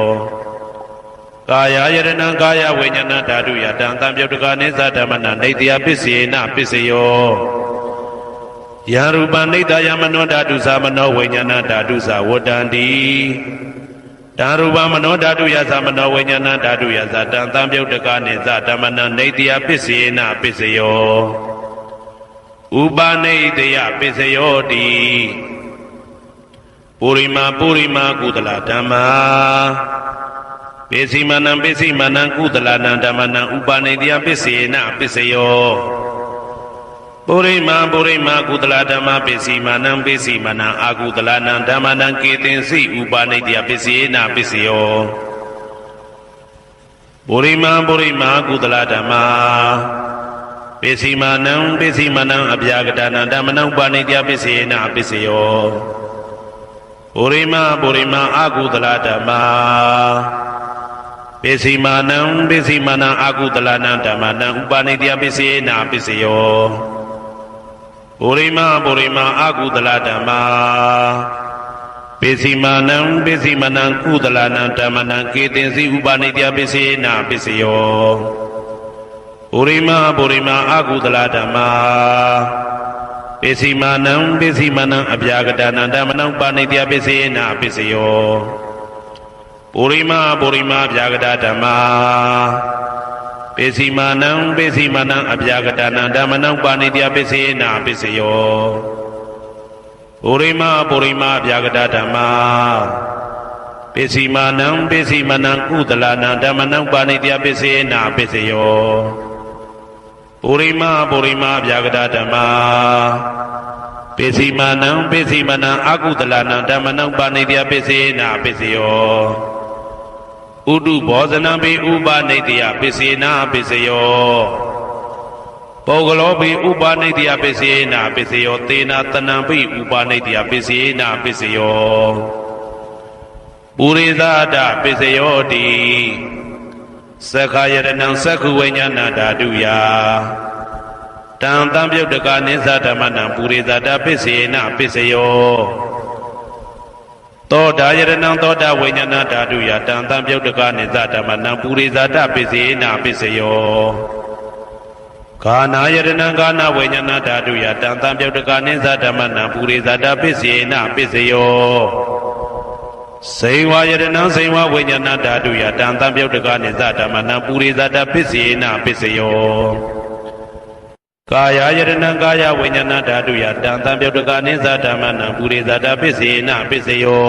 ကာယယရဏံကာယဝိညာဏဓာတုယတံတံပြုတ်တကနိသဓမ္မနံနေတယပိစေနပိစယောယံရူပနိတယမနောဓာတုသမနောဝိညာဏဓာတုသဝတ္တန္တိတံရူပမနောဓာတုယသမနောဝိညာဏဓာတုယသတံတံပြုတ်တကနိသဓမ္မနံနေတယပိစေနပိစယောဥပနိတယပိစယောတိပုရိမာကုသလဓမ္မာပိစီမနံကုသလနံဓမ္မနံဥပနိတယပိစေနပိစယောပုရိမာကုသလဓမ္မပိစီမနံအာကုသလနံဓမ္မနံကေတင်စီဥပနိတယပိစေနပိစယောပုရိမာကုသလဓမ္မာပိစီမနံအဗျာကတနံဓမ္မနံဥပနိတယပိစေနပိစယောပုရိမာအာကုသလဓမ္မာပိစီမနံအာကုသလနံဓမ္မနံဥပနိတယပိစေနပိစယောပုရိမာအာကုသလဓမ္မာပိစီမနံကုသလနံဓမ္မနံကေတင်စီဥပနိတယပိစေနပိစယောပုရိမာအာကုသလဓမ္မာပိစီမနံအဗျာကတနံဓမ္မနံပါဏိတယပိစေနပိစယောပုရိမာအဗျာကတဓမ္မာပိစီမနံအဗျာကတနံဓမ္မနံပါဏိတယပိစေနပိစယောပုရိမာအဗျာကတဓမ္မာပိစီမနံကုသလနံဓမ္မနံပါဏိတယပိစေနပိစယောပုရိမာဗျာကတဓမ္မာပိစီမနံအာကုသလနံဓမ္မနံပါဏိတယပိစေနပိစယောဥဒုဘောဇနံပိဥပနိတယပိစေနပိစယောပုဂ္ဂလောပိဥပနိတယပိစေနပိစယောသေနတနံပိဥပနိတယပိစေနပိစယောပုရိသဒပိစယောတိသက္ခာယရဏံသက္ခုဝိညာဏဓာတုယတံတံပြုတ်တကနိသဓမ္မနံပုရိသဒပိစေနပိစယော သောတာယရဏံသောတာဝိညာဏဓာတုယတံတံပြုတ်တကနိသဓမ္မနံပုရိဇာတပစ္စေနာပစ္စယောကာနာယရဏံကာနာဝိညာဏဓာတုယတံတံပြုတ်တကနိသဓမ္မနံပုရိဇာတပစ္စေနာပစ္စယောစေဝယရဏံစေဝဝိညာဏဓာတုယတံတံပြုတ်တကနိသဓမ္မနံပုရိဇာတပစ္စေနာပစ္စယောကာယယရဏံကာယဝိညာဏဓာတုယတံတံပြုတ်တကနိသဓမ္မနံပုရိဇာတပစ္စေနာပစ္စယော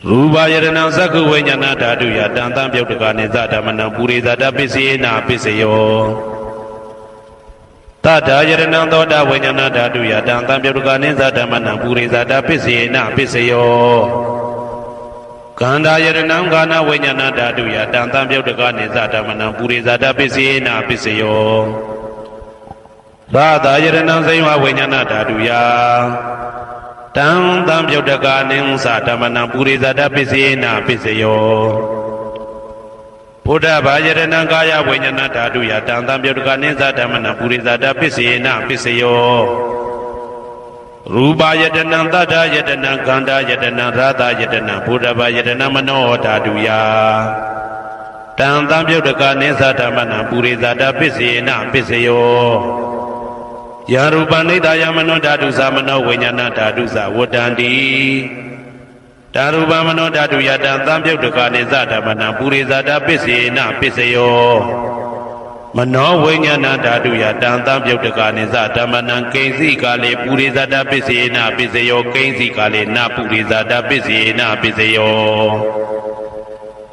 ရူပယရဏံသက္ခုဝိညာဏဓာတုယတံတံပြုတ်တကနိသဓမ္မနံပုရိဇာတပစ္စေနာပစ္စယောတတ္ထာယရဏံသောတာဝိညာဏဓာတုယတံတံပြုတ်တကနိသဓမ္မနံပုရိဇာတပစ္စေနာပစ္စယောကန္တာယရဏံကာနဝိညာဏဓာတုယတံတံပြုတ်တကနိသဓမ္မနံပုရိဇာတပစ္စေနာပစ္စယောရာသာယရဏံစေဝဝိညာဏဓာတုယတံတံပြုတ်တကနိသဓမ္မနံပုရိဇာတပစ္စေနာပစ္စယောဘုဒ္ဓဘာယရဏံကာယဝိညာဏဓာတုယတံတံပြုတ်တကနိသဓမ္မနံပုရိဇာတပစ္စေနာပစ္စယောရူပယတနံတတ္ထယတနံခန္ဓာယတနံရသယတနံဘုဒ္ဓဘာယတနံမနောဓာတုယတံတံပြုတ်တကနိသဓမ္မနံပုရိဇာတပစ္စေနာပစ္စယောယာရူပနိဒာယမနောဓာတုသမနောဝိညာဏဓာတုသဝတ္တန္တိဓာရူပမနောဓာတုယတံတံပြုတ်တကနိသဓမ္မနံပုရိဇာတပစ္စေနာပစ္စယောမနောဝိညာဏဓာတုယတံတံပြုတ်တကနိသဓမ္မနံကိဉ္စီကာလေပုရိဇာတပစ္စေနာပစ္စယောကိဉ္စီကာလေနပုရိဇာတပစ္စေနာပစ္စယော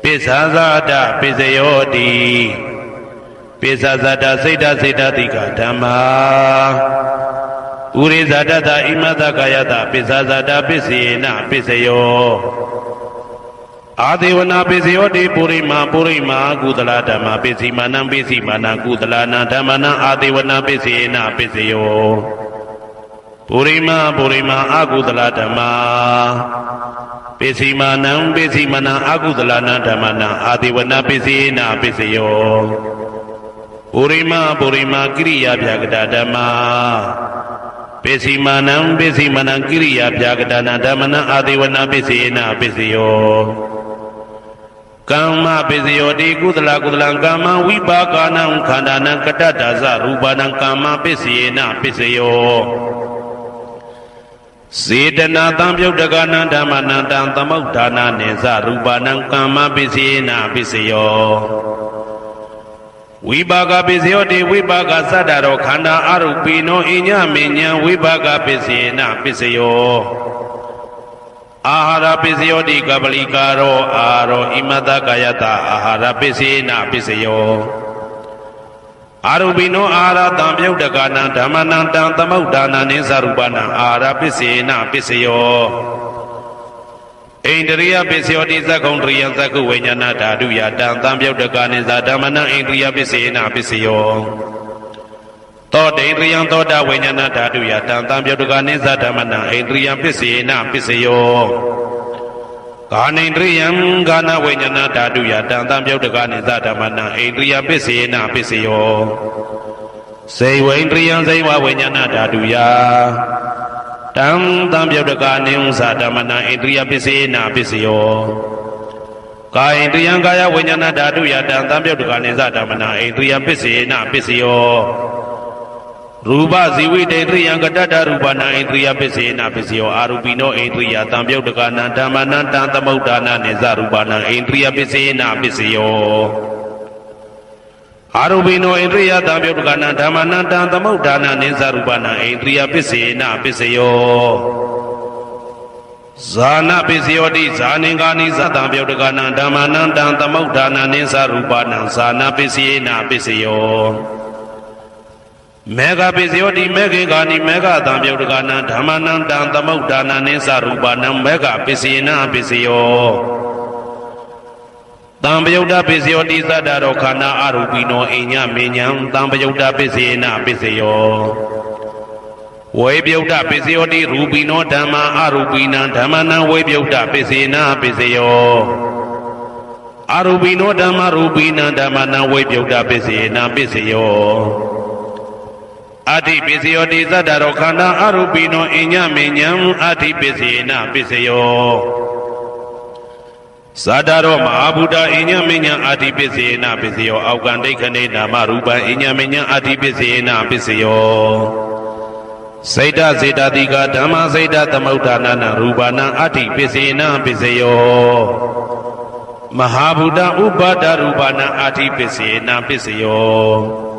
ပစ္ဆာဇာတပစ္စယောတိပိစ္ဆာဇာတစိတ်တစိတ်တတိကဓမ္မာဥရိဇာတတဣမတကာယတပိစ္ဆာဇာတပစ္စေနပစ္စယောအာဒေဝနာပိစယောတိပုရိမာကုသလဓမ္မပိစီမာနံပိစီမာနံကုသလနာဓမ္မနံအာဒေဝနာပိစေနပိစယောပုရိမာအကုသလဓမ္မပိစီမာနံပိစီမာနံအကုသလနာဓမ္မနံအာဒေဝနာပိစေနပိစယောပုရိမာကိရိယာဗျာကတဓမ္မပိစီမာနံကိရိယာဗျာကတနာဓမ္မနံအာဒေဝနာပိစေနပိစယောကမ္မပိစယောတိကုသလကမ္မဝိပါကနံခန္ဓာနံကတ္တဒါဇရူပနံကမ္မပိစေနပိစယောစေတနာတံပြုတ်တကနံဓမ္မနံတံသမုဋ္ဌာနာနိသရူပနံကမ္မပိစေနပိစယောဝိပါကပိစယောတိဝိပါကသတ္တရောခန္ဓာအရူပိနောအညမဉ္ဇံဝိပါကပိစေနပိစယောအာဟာရပိစယောတိကပလိကာရောအာရောဣမတကာယတအာဟာရပိစေနပိစယောအာရူပိနောအာဟာရတံပြုတ်တကနံဓမ္မနံတံသမုဋ္ဌာနာနိသရူပနံအာဟာရပိစေနပိစယောဣန္ဒရိယပိစယောတိသက္ကုံတရိယသက္ကုဝိညာဏဓာတုယတံတံပြုတ်တကနိသဓမ္မနံဣန္ဒရိယပိစေနပိစယောသောတေန္ဒရိယသောတာဝိညာဏဓာတုယတံတံပြုတ်တကနိသဓမ္မနံဣန္ဒရိယပိစေနပိစယောကာနိန္ဒရိယကာနဝိညာဏဓာတုယတံတံပြုတ်တကနိသဓမ္မနံဣန္ဒရိယပိစေနပိစယောစေဝိန္ဒရိယစေဝဝိညာဏဓာတုယတံတံပြုတ်တကနိသဓမ္မနံဣန္ဒရိယပိစေနပိစယောကာယိန္ဒရိယကာယဝိညာဏဓာတုယတံတံပြုတ်တကနိသဓမ္မနံဣန္ဒရိယပိစေနပိစယောရူပဇီဝိတေန္ဒရိယကတ္တရူပနံဣန္ဒရိယပိစေနပိစယောအာရူပိနောဣန္ဒရိယတံပြုတ်တကနံဓမ္မနံတံသမုဋ္ဌာနာနိသရူပနံဣန္ဒရိယပိစေနပိစယောအာရူပိနောဣန္ဒရိယတံပြုတ်တကနံဓမ္မနံတံသမုဋ္ဌာနာနိသရူပနံဣန္ဒရိယပိစေနပိစယောဇာနာပိစယောတိဇာနင်္ဂာနိသတံပြုတ်တကနံဓမ္မနံတံသမုဋ္ဌာနာနိသရူပနံဇာနာပိစေနပိစယောမေဃပိစယောတိမေခေကာနိမေဃတံပြုတ်တကနံဓမ္မနံတံသမုဋ္ဌာနာနိသရူပနံမေဃပိစေနပိစယောတံပယုတ်တပိစယောတိသတ္တရောခန္ဓာအရူပိနောအိညမဉ္ဇံတံပယုတ်တပိစေနပိစယောဝေပြုတ်တပိစယောတိရူပိနောဓမ္မာအရူပိနံဓမ္မနံဝေပြုတ်တပိစေနပိစယောအရူပိနောဓမ္မရူပိနံဓမ္မနံဝေပြုတ်တပိစေနပိစယော အာတိပစ္စယောတိသတ္တရောခန္ဓာအရူပိနောအညမေညံအာတိပစ္စေနပစ္စယောသတ္တရောမဟာဗုဒ္ဓအညမေညံအာတိပစ္စေနပစ္စယောအောက်ကံဒိဋ္ဌိနေနာမရူပံအညမေညံအာတိပစ္စေနပစ္စယောစေတစေတတိကဓမ္မစေတသမုဋ္ဌာနာရူပနာအာတိပစ္စေနပစ္စယောမဟာဗုဒ္ဓဥပါဒရူပနာအာတိပစ္စေနပစ္စယော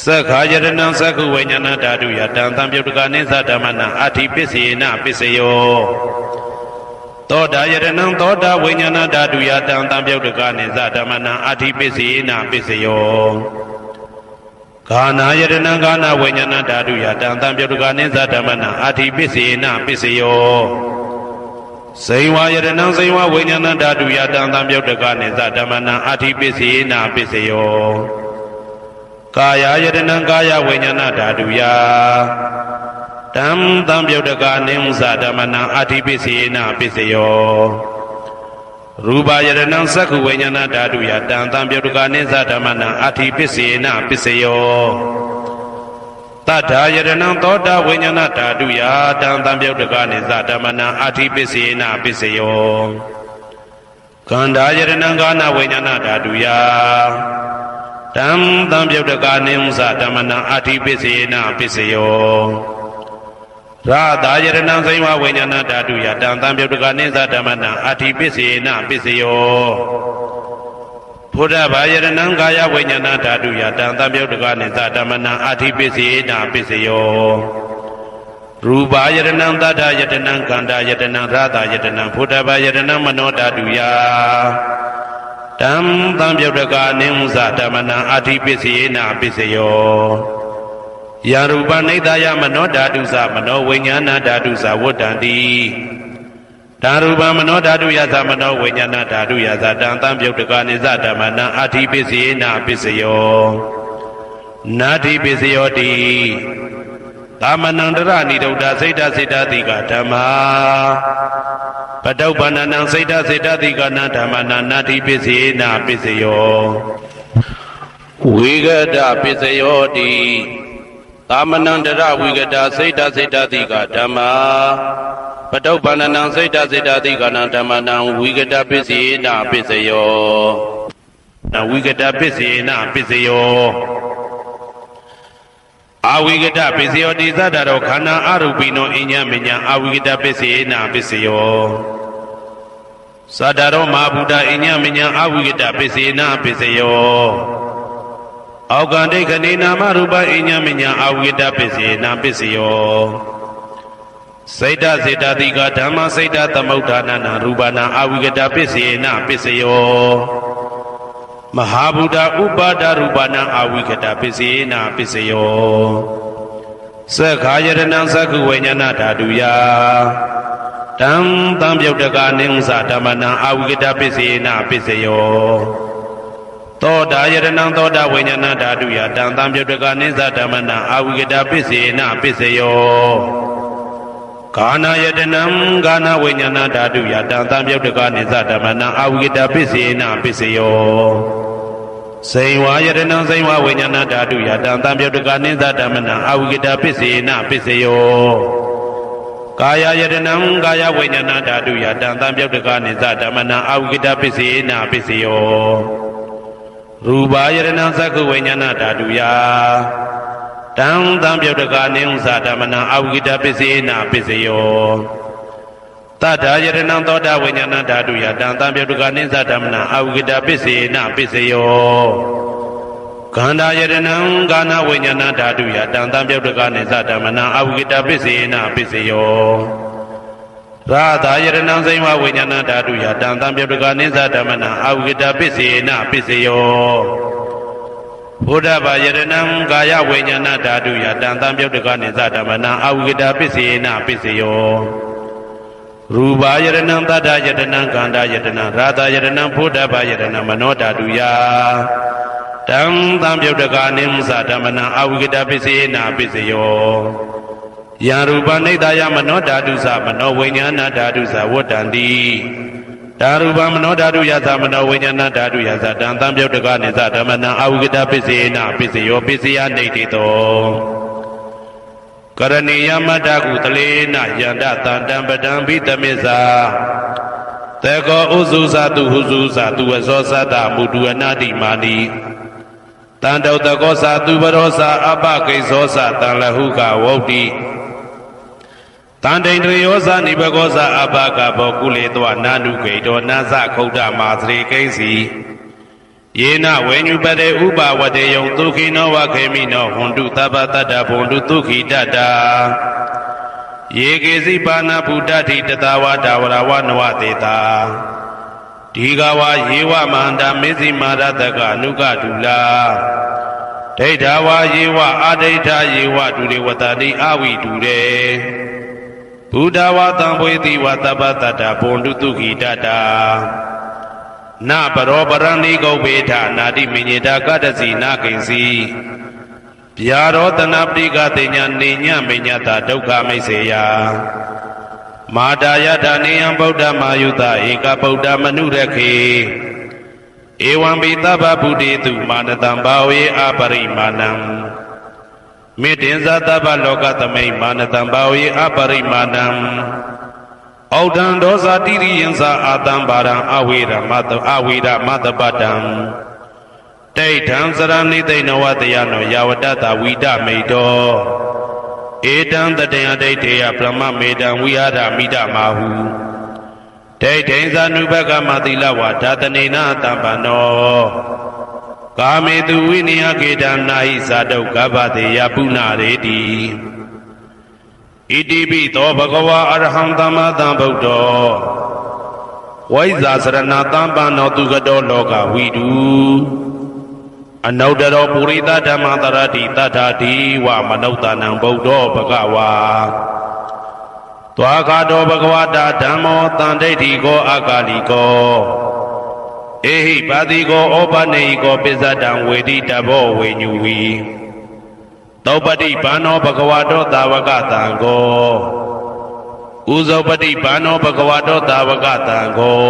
သက္ခာယတနံသက္ခုဝိညာဏဓာတုယတံသံပြုတ်တကနိသဓမ္မနာအာတိပစ္စေနပစ္စယောသောတာယတနံသောတာဝိညာဏဓာတုယတံသံပြုတ်တကနိသဓမ္မနာအာတိပစ္စေနပစ္စယောဂာနာယတနံဂာနာဝိညာဏဓာတုယတံသံပြုတ်တကနိသဓမ္မနာအာတိပစ္စေနပစ္စယောဇိဝယတနံဇိဝဝိညာဏဓာတုယတံသံပြုတ်တကနိသဓမ္မနာအာတိပစ္စေနပစ္စယောကာယယတနံကာယဝိညာဏဓာတုယတံသံပြုတ်တကနိသဓမ္မနာအာတိပစ္စေနပစ္စယောရူပယတနံသက္ခုဝိညာဏဓာတုယတံသံပြုတ်တကနိသဓမ္မနာအာတိပစ္စေနပစ္စယောတတ္ထာယတနံသောတာဝိညာဏဓာတုယတံသံပြုတ်တကနိသဓမ္မနာအာတိပစ္စေနပစ္စယောကန္ဓာယတနံကာနဝိညာဏဓာတုယတံသံပြုတ်တကနိသဓမ္မနာအာတိပစ္စေနပစ္စယောရာသာယတနံဇိဝဝိညာဏဓာတုယတံသံပြုတ်တကနိသဓမ္မနာအာတိပစ္စေနပစ္စယောဘုဒ္ဓဘာယတနံကာယဝိညာဏဓာတုယတံသံပြုတ်တကနိသဓမ္မနာအာတိပစ္စေနပစ္စယောရူပယတနံသတ္တယတနံခန္ဓာယတနံရာသာယတနံဘုဒ္ဓဘာယတနံမနောဓာတုယတံသံပြုတ်တကနိသဓမ္မနာအာတိပစ္စေနပစ္စယောယာရူပနိဒာယမနောဓာတုသမနောဝိညာဏဓာတုသဝတ္တံတိဓာရူပမနောဓာတုယသမနောဝိညာဏဓာတုယသတံသံပြုတ်တကနိသဓမ္မနာအာတိပစ္စေနပစ္စယောနာတိပစ္စယောတိသမနန္တရဏိဒုဒ္ဓစိတ်တစေတတိကဓမ္မာပတုပ္ပန္နံစိတ်တစေတတိကနာဓမ္မနာနာတိပစ္စေနပစ္စယောဝိဂဒပစ္စယောတိသမနန္တရဝိဂဒစိတ်တစေတတိကဓမ္မာပတုပ္ပန္နံစိတ်တစေတတိကနာဓမ္မနာဝိဂဒပစ္စေနပစ္စယောနဝိဂဒပစ္စေနပစ္စယောအာဝိကတပစ္စယောတိသတ္တရောခန္ဓာအရူပိနောအညမညအာဝိကတပစ္စေနပစ္စယောသတ္တရောမဟာဗုဒ္ဓအညမညအာဝိကတပစ္စေနပစ္စယောအောက်ကံဒိဋ္ဌိနေနာမရူပအညမညအာဝိကတပစ္စေနပစ္စယောစေတစေတတိကဓမ္မစေတသမုဋ္ဌာနာရူပနာအာဝိကတပစ္စေနပစ္စယောမဟာဗုဒ္ဓဥပါဒရူပနာအာဝိကတပစ္စေနပစ္စယောသက္ခာယတနံသက္ခုဝိညာဏဓာတုယတံသံပြုတ်တကနိသဓမ္မနာအာဝိကတပစ္စေနပစ္စယောသောတာယတနံသောတာဝိညာဏဓာတုယတံသံပြုတ်တကနိသဓမ္မနာအာဝိကတပစ္စေနပစ္စယောဂာနာယတနံဂာနာဝိညာဏဓာတုယတံသံပြုတ်တကနိသဓမ္မနာအာဝိကတပစ္စေနပစ္စယောဇိဝယတနံဇိဝဝိညာဏဓာတုယတံသံပြုတ်တကနိသဓမ္မနာအာဝိကတပစ္စေနပစ္စယောကာယယတနံကာယဝိညာဏဓာတုယတံသံပြုတ်တကနိသဓမ္မနာအာဝိကတပစ္စေနပစ္စယောရူပယတနံသက္ခုဝိညာဏဓာတုယတံသံပြုတ်တကနိသဓမ္မနာအာဝိကတပစ္စေနပစ္စယောတတ္ထာယတနံသောတာဝိညာဏဓာတုယတံသံပြုတ်တကနိသဓမ္မနာအာဝိကတပစ္စေနပစ္စယောခန္ဓာယတနံကာနဝိညာဏဓာတုယတံသံပြုတ်တကနိသဓမ္မနာအာဝိကတပစ္စေနပစ္စယောရာသာယတနံဇိဝဝိညာဏဓာတုယတံသံပြုတ်တကနိသဓမ္မနာအာဝိကတပစ္စေနပစ္စယောဘုဒ္ဓဘာယတနံကာယဝိညာဏဓာတုယတံသံပြုတ်တကနိသဓမ္မနာအာဝိကတပစ္စေနပစ္စယောရူပယတနံတတ္တယတနံခန္ဓာယတနံရာသာယတနံဘုဒ္ဓဘာယတနံမနောဓာတုယတံသံပြုတ်တကနိသဓမ္မနာအာဝိကတပစ္စေနပစ္စယောယံရူပနိဒာယမနောဓာတုသမနောဝိညာဏဓာတုသဝတ္တံတိ ဓာရုပမနောဓာတုယသမနောဝိညာဏဓာတုယသတံသံပြုတ်တကနိသဓမ္မနံအာဝိကတပစ္စေနပစ္စယောပစ္စယနေတိတောကရဏီယမတ္တကုတလေနယန္တတန္တံပတံဘိတမေဇာတေကောဥစုသတုဟုစုသတုဝဇောသတ္တမုတုအနာတိမာနိတန္တောတကောသတုပရောသအပကိဇောသတံလဟုကဝုတ်တိတန်တိန်တရောဇာနိဘဂောဇာအဘကဘောကုလေတောနာနုဂိတောနာဇခုဒ္ဓမာသရေကိဉ္စီယေနဝေညုပတေဥပဝတေယံဒုခိနောဝခေမိနောဟွန်တုသဗ္ဗတတ္တဘွန်တုဒုခိတတ္တာယေကေစီပါဏဗုဒ္ဓတိတတဝါဒဝရဝနဝတေတာဒီဃဝါယေဝမန္တမေဇိမာရတကအနုကတုလာဒိဋ္ဌဝါယေဝအာဒိဋ္ဌယေဝဒုရေဝတတိအဝိတုရေဘုဒ္ဓဝါတံဘွေတိဝသဗ္ဗတတ္တဘွန်တုဒုခိတတ္တာနပရောပရဏိဂုဗေထနာတိမိညေတာကတ္တစီနာကိဉ္စီဗျာရောတနာပတိကတိညာနေညမိညတာဒုက္ခမိတ်စေယမာတာယတနေယံဗုဒ္ဓမာယုတဧကဗုဒ္ဓမနုရခေဧဝံပိသဗ္ဗဗုဒ္ဓေတုမာနတံဘာဝေအပရိမာဏံမေတ္တင်္ဇသဗ္ဗလောကသမိန်မာနတံဘာဝေအပရိမာဏံဩဒံဒောဇာတိရိယံသာအာတံဘာရံအဝေရမတအဝေရမတပတံဒိဋ္ဌံစရဏိသိဏဝတယနောယဝတ္တဝိဒမိတောဧတံတတေယဒိဋ္ဌေယဗြဟ္မမေတံဝိဟာရမိဒမာဟုဒိဋ္ဌိဇာနုဘကမတိလဝဓာတနေနတံပန္နောကာမေတုဝိနိယကေတံနာဟိဇာတုကဗ္ဗတေယပုဏ္ဏရေတိဣတိပိသောဘဂဝါအရဟံသမ္မာသမ္ဗုဒ္ဓောဝိဇာစရဏတံပန္နောသူကတောလောကဝိတုအနုတ္တရောပုရိသဓမ္မတရတိတထာတိဝမနုဿာနံဗုဒ္ဓောဘဂဝါသွားခါတောဘဂဝတာဓမ္မောတန်ဒိဋ္ဌိကောအကာလိကောဧဟိပါတိကောဩပနေဟိကောပစ္စတံဝေတိတဘောဝေညူဝီသောပတိဘာနောဘဂဝတောသာဝကတံကောဥဇောပတိဘာနောဘဂဝတောသာဝကတံကော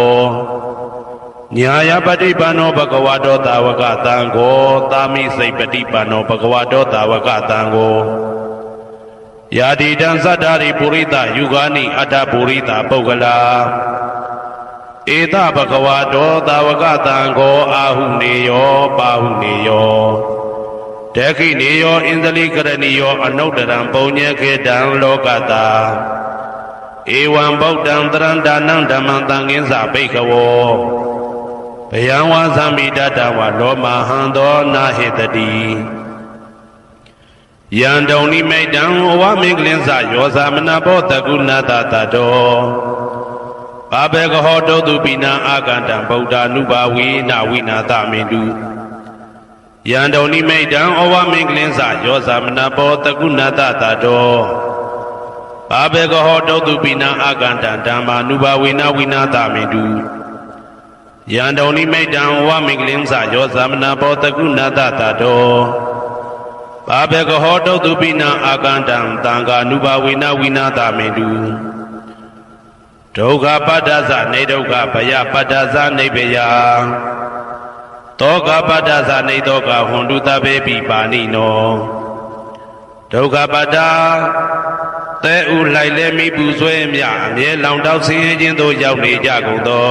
ညာယပတိဘာနောဘဂဝတောသာဝကတံကောသာမိစိတ်ပတိဘာနောဘဂဝတောသာဝကတံကောယာတိတံသတ္တာရိပုရိသယုဂာနိအတ္တပုရိသပုဂ္ဂလာဧတဘဂဝတောသာဝကတံကောအာဟုနေယောပါဟုနေယောဒက္ခိနေယောဣန္ဒလိကရဏီယောအနုတ္တရံပုံညေခေတံလောကတာဧဝံဗုဒ္ဓံတရန္တာနံဓမ္မံသံဃင်းစာဘိက္ခဝောဘယံဝါသမိတတဝလောမဟံသောနာဟေတတိယံတုံနိမိတံအဝမင်္ဂလင်းစယောဇာမနဘောတကုဏတတတောဘာဘေကဟောတောတုပိနံအာကန္တံဗုဒ္ဓ ानु ဘာဝေနဝိနာသမင်တုယံတုံနိမိတံအဝမင်္ဂလင်းစယောဇာမနဘောတကုဏတတတောဘာဘေကဟောတောတုပိနံအာကန္တံဓမ္မာ ानु ဘာဝေနဝိနာသမင်တုယံတုံနိမိတံအဝမင်္ဂလင်းစယောဇာမနဘောတကုဏတတတောဘာဘေကဟောတုတုပိနံအာကန္တံသံဃာ ानु ဘာဝေနဝိနာသမင်တုဒုက္ခပတ္တသနေဒုက္ခဘယပတ္တသနေဘယတောကပတ္တသနေတောကဟွန်တုတဘေပိပါဏိနောဒုက္ခပတ္တသဲဥလိုက်လဲမိပူဆွဲမြအမြဲလောင်တောက်ဆင်းရဲခြင်းသို့ရောက်နေကြကုန်သော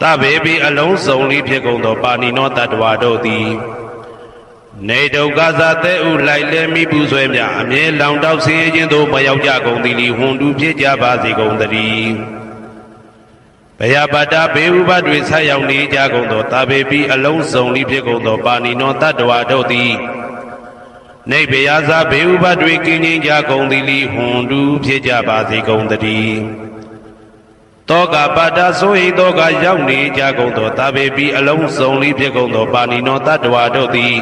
တဘေပိအလုံးစုံလေးဖြစ်ကုန်သောပါဏိနောတတ္တဝါတို့သည်နေဒုက္ခသသဲဥလိုက်လဲမိပူဆွဲမြအမြဲလောင်တောက်ဆင်းရဲခြင်းသို့မရောက်ကြကုန်သည်လီဟွန်တုဖြစ်ကြပါစေကုန်သတည်းဘယပတ္တဘေဥပတွေဆက်ရောက်နေကြကုန်သောတာဘေပိအလုံးစုံလေးဖြစ်ကုန်သောပါဏိနောတတ္တဝါတို့သည်နေဘယဇာဘေဥပတွေကင်းခြင်းကြကုန်သည်လီဟွန်တုဖြစ်ကြပါစေကုန်သတည်းတောကပတ္တဆိုဟိတောကရောက်နေကြကုန်သောတာဘေပိအလုံးစုံလေးဖြစ်ကုန်သောပါဏိနောတတ္တဝါတို့သည်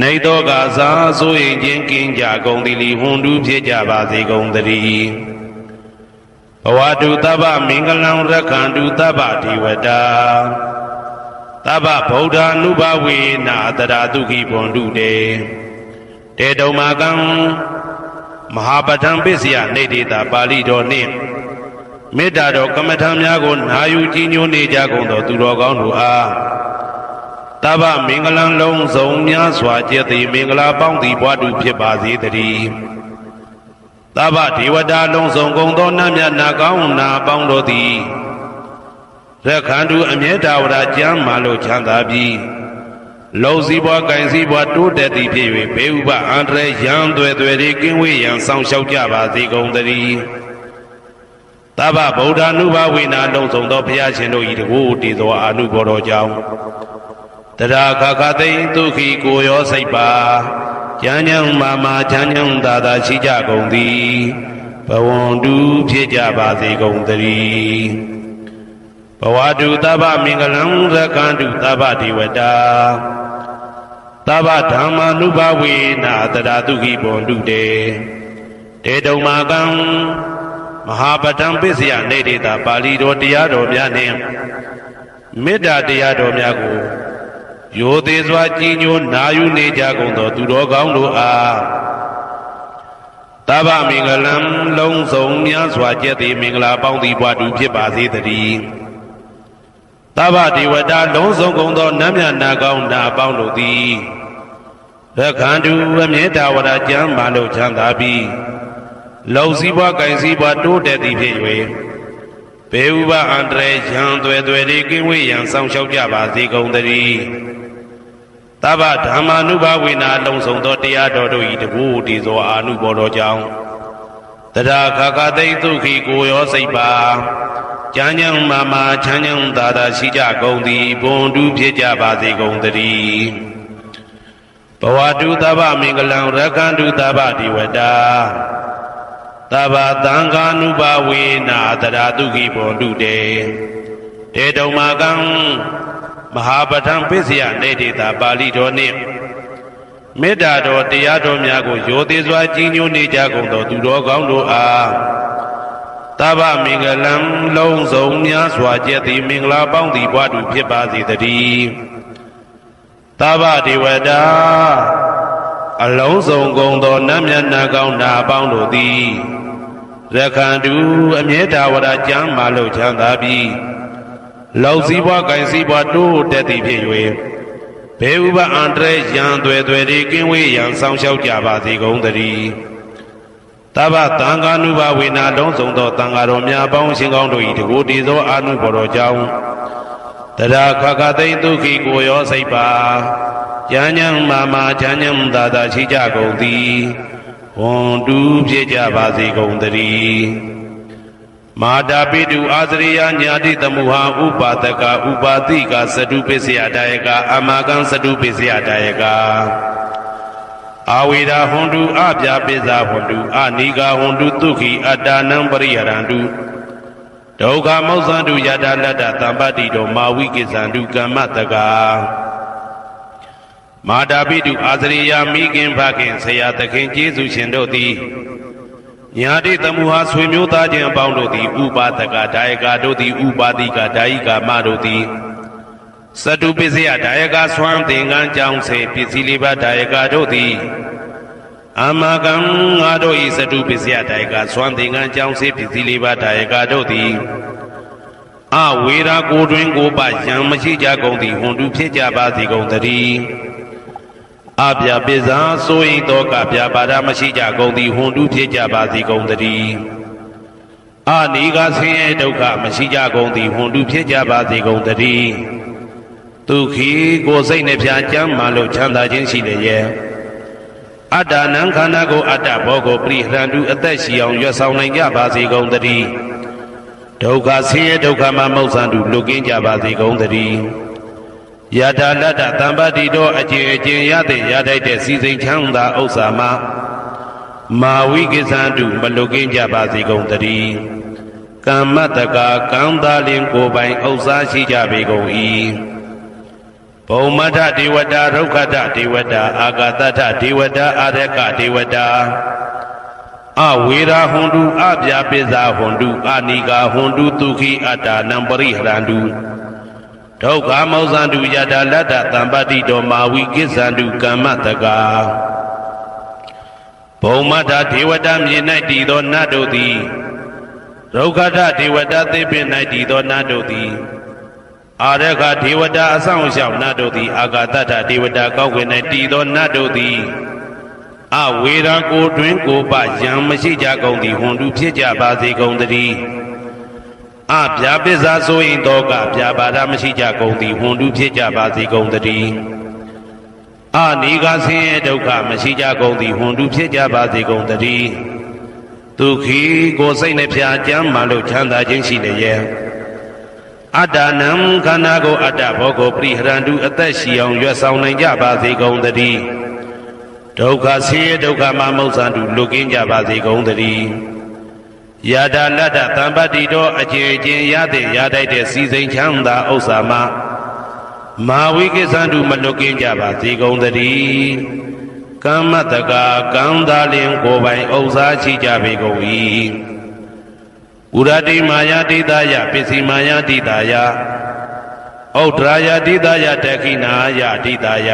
နေတောကသာဆိုရင်ချင်းကင်းကြကုန်သည်လီဟွန်တုဖြစ်ကြပါစေကုန်သတည်းဘဝတုတဗ္ဗမင်္ဂလံရက္ခန္တုတဗ္ဗဒေဝတာတဗ္ဗဗုဒ္ဓ ानु ဘာဝေနအတရာတုခိဘွန်တုတေတေတုံမာကံမဟာပဋ္ဌံပစ္စယနေတိတာပါဠိတော်နှင့် မေတ္တာတော်ကမ္မထံများကိုနာယူကြည်ညိုနေကြကုန်သောသူတော်ကောင်းတို့အားတဗ္ဗမင်္ဂလံလုံးစုံများစွာကျက်သည်မင်္ဂလာပေါင်းသည်ဘွားတူဖြစ်ပါစေတည်းတဗ္ဗဒေဝတာလုံးစုံကုန်သောနတ်မြတ်နာကောင်းနာပေါင်းတို့သည်ရခန္တုအမြဲတဝရကျမ်းမာလို့ချမ်းသာပြီးလုံစည်းပွားကင်စည်းပွားတိုးတက်သည်ဖြစ်၍ဘေးဥပအန္တရာယ်ရန်သွဲသွဲတွေကင်းဝေးရန်ဆောင်လျှောက်ကြပါစေကုန်တည်းတဗ္ဗဗုဒ္ဓ ानु ဘဝေနာလုံးစုံသောဘုရားရှင်တို့၏တကူတည်သောအာနုဘောတော်ကြောင့်တရားခခသိဒုက္ခိကိုရောစိတ်ပါဉာဏ်ဉာဏ်မာမာချမ်းချမ်းသာသာရှိကြကုန်သည်ဘဝန္တုဖြစ်ကြပါစေကုန်တည်းဘဝတုသဗ္ဗမင်္ဂလံရကန္တုသဗ္ဗဒေဝတာသဗ္ဗဓမ္မာနုဘဝေနာတရာတုခိဘွန်တုတေတေတုံမာကံမဟာပတံပစ္စယနေတေတာပါဠိတော်တရားတော်များနှင့်မေတ္တာတရားတော်များကိုရိုသေစွာကြည်ညိုနာယူနေကြကုန်သောသူတော်ကောင်းတို့အားသဗ္ဗမင်္ဂလံလုံးစုံများစွာကျက်သည်မင်္ဂလာပေါင်းသည်ဘွားတူဖြစ်ပါစေတည်းသဗ္ဗဒေဝတာလုံးစုံကုန်သောနတ်မြတ်နာကောင်းနာပေါင်းတို့သည်ရခန္တုအမြဲတဝရကျမ်းမာလို့ချမ်းသာပြီးလုံစည်းပွားကင်စည်းပွားတိုးတက်သည်ဖြစ်၍ဘေဥပအန္တရာယ်ရန်သွဲသွဲတွေကင်းဝေးရန်ဆောင်လျှောက်ကြပါစေကုန်တည်းသဗ္ဗဓမ္မာနုဘဝေနာလုံးစုံသောတရားတော်တို့၏တကူတည်သောအာနုဘော်တော်ကြောင့်တရားခခသိဒုက္ခိကိုရောစိတ်ပါဉာဏ်ဉာဏ်မာမာချမ်းချမ်းသာသာရှိကြကုန်သည်ဘွန်တုဖြစ်ကြပါစေကုန်တည်းဘဝတုသဗ္ဗမင်္ဂလံရကန္တုသဗ္ဗဒေဝတာသဗ္ဗသံဃာနုဘဝေနာတရာတုခိဘွန်တုတေတေတုံမာကံမဟာပဋ္ဌံပစ္စယနေတေတာပါဠိတော်နှင့်မေတ္တာတော်တရားတော်များကိုရိုသေစွာကြည်ညိုနေကြကုန်သောသူတော်ကောင်းတို့အားသဗ္ဗမင်္ဂလံလုံးစုံများစွာကျက်သည်မင်္ဂလာပေါင်းသည်ဘွားတူဖြစ်ပါစေတည်းသဗ္ဗဒေဝတာအလုံးစုံကုန်သောနတ်မြတ်နာကောင်းနာပေါင်းတို့သည်ရခန္တုအမြဲတဝရကျမ်းမာလို့ချမ်းသာပြီးလောက်စည်းပွားကင်စည်းပွားတိုးတက်သည်ဖြစ်၍ဘေဥပအန္တရာယ်ရန်သွဲသွဲတွေကင်းဝေးရန်ဆောင်လျှောက်ကြပါစေကုန်တည်းသဗ္ဗသံဃာနုဘဝေနာလုံးစုံသောသံဃာတော်များပေါင်းရှင်ကောင်းတို့၏တကူတည်သောအာနုဘော်တော်ကြောင့်တရားခခသိဒုက္ခိကိုရောစိတ်ပါဉာဏ်ဉာဏ်မာမာချမ်းချမ်းသာသာရှိကြကုန်သည်ဝန္တုဖြစ်ကြပါစေကုန်တည်းမာတာပိတုအာသရိယညာတိသမုဟာဥပါဒကဥပါတိကသတုပစ္စယတာယကအမကံသတုပစ္စယတာယကအာဝေဒဟွန်တုအပြပိဇာဟွန်တုအနိဂဟွန်တုဒုက္ခိအတ္တနံပရိယရန္တုဒုက္ခမောဇ္ဇန္တုယတာလတ္တသံပတ္တိတောမာဝိကိဇန္တုကမ္မတကမာတာပိတုအာသရိယမိခင်ဖခင်ဆရာသခင်ကျေးဇူးရှင်တို့သည်ညာတိသမုဟာဆွေမျိုးသားချင်းအပေါင်းတို့သည်ဥပါဒကဒါယကတို့သည်ဥပါတိကဒါယိကာမတို့သည်သတုပစ္စယဒါယကဆွမ်းသင်္ကန်းကြောင်းစေပစ္စည်းလေးပါးဒါယကတို့သည်အမကံငါတို့ဤသတုပစ္စယဒါယကဆွမ်းသင်္ကန်းကြောင်းစေပစ္စည်းလေးပါးဒါယကတို့သည်အဝေရာကိုတွင်ကိုပယံမရှိကြကုန်သည်ဟွန်တုဖြစ်ကြပါစေကုန်တည်းအပြပိဇာဆိုရင်တော့ကပြပါဒမရှိကြကုန်သည်ဟွန်တုဖြစ်ကြပါစေကုန်တည်းအနိကဆင်းရဲဒုက္ခမရှိကြကုန်သည်ဟွန်တုဖြစ်ကြပါစေကုန်တည်းဒုက္ခိကိုယ်စိတ်နှပြကျမ်းမာလို့ချမ်းသာခြင်းရှိလျက်အတ္တနံခန္ဓာကိုအတ္တဘောကိုပရိဟရန္တုအသက်ရှိအောင်ရွတ်ဆောင်နိုင်ကြပါစေကုန်တည်းဒုက္ခဆင်းရဲဒုက္ခမှာမောဇ္ဇန္တုလွတ်ကင်းကြပါစေကုန်တည်းယတာလတ္တသံပတ္တိတော်အကျင့်အကျင့်ရတဲ့ရထိုက်တဲ့စီစိန်ချမ်းသာဥစ္စာမှာမာဝိကိဇန္တုမလွတ်ကင်းကြပါစေကုန်တည်းကမ္မတကကံသာလင်ကိုယ်ပိုင်ဥစ္စာရှိကြပေကုန်၏ဘုံမထဒေဝတာဒုက္ခတဒေဝတာအာဂတထဒေဝတာအာရကဒေဝတာအဝေရာဟွန်တုအပြပိဇာဟွန်တုအနိကာဟွန်တုဒုက္ခိအတ္တနံပရိဟရန္တုဒုက္ခမောဇ္ဇန္တုယတာလတ္တသံပတ္တိတောမာဝိကိဇန္တုကမ္မတကဘုံမထဒေဝတာမြေ၌တည်သောနတ်တို့သည် ဒုက္ခတဒေဝတာသိပင်၌တည်သောနတ်တို့သည်အာရခဒေဝတာအဆောင်ရှောက်နတ်တို့သည်အာဂတတဒေဝတာကောက်ွယ်၌တည်သောနတ်တို့သည်အဝေရာကိုတွင်ကိုပယံမရှိကြကုန်သည်ဟွန်တုဖြစ်ကြပါစေကုန်သတည်းအဗျာပစ္စာဆိုရင်တော့ကဗျာပါဒမရှိကြကုန်သည်ဟွန်တုဖြစ်ကြပါစေကုန်သတည်းအနိဂဆင်းရဲဒုက္ခမရှိကြကုန်သည်ဟွန်တုဖြစ်ကြပါစေကုန်သတည်းဒုက္ခိကိုစိတ်နှပြကြမ်းမှလို့ချမ်းသာခြင်းရှိလျက်အတ္တနံခန္ဓာကိုအတ္တဘောကိုပရိဟရန္တုအသက်ရှိအောင်ရွတ်ဆောင်နိုင်ကြပါစေကုန်သတည်းဒုက္ခဆင်းရဲဒုက္ခမှမုတ်ဆန်တုလွတ်ကင်းကြပါစေကုန်သတည်းယတာလတ္တသံပတ္တိတော်အကျဉ်းချင်းရတဲ့ရတိုက်တဲ့စီစိန်ချမ်းသာဥစ္စာမှာမာဝိကိသန္တုမလွတ်ကင်းကြပါစေကုန်သတည်းကမ္မတကာကံသာလင်ကိုယ်ပိုင်ဥစ္စာရှိကြပေကုန်၏ဥရတိမာယာတိတယပစ္စည်းမာယာတိတယဩဒရာယတိတယတခိနာယတိတယ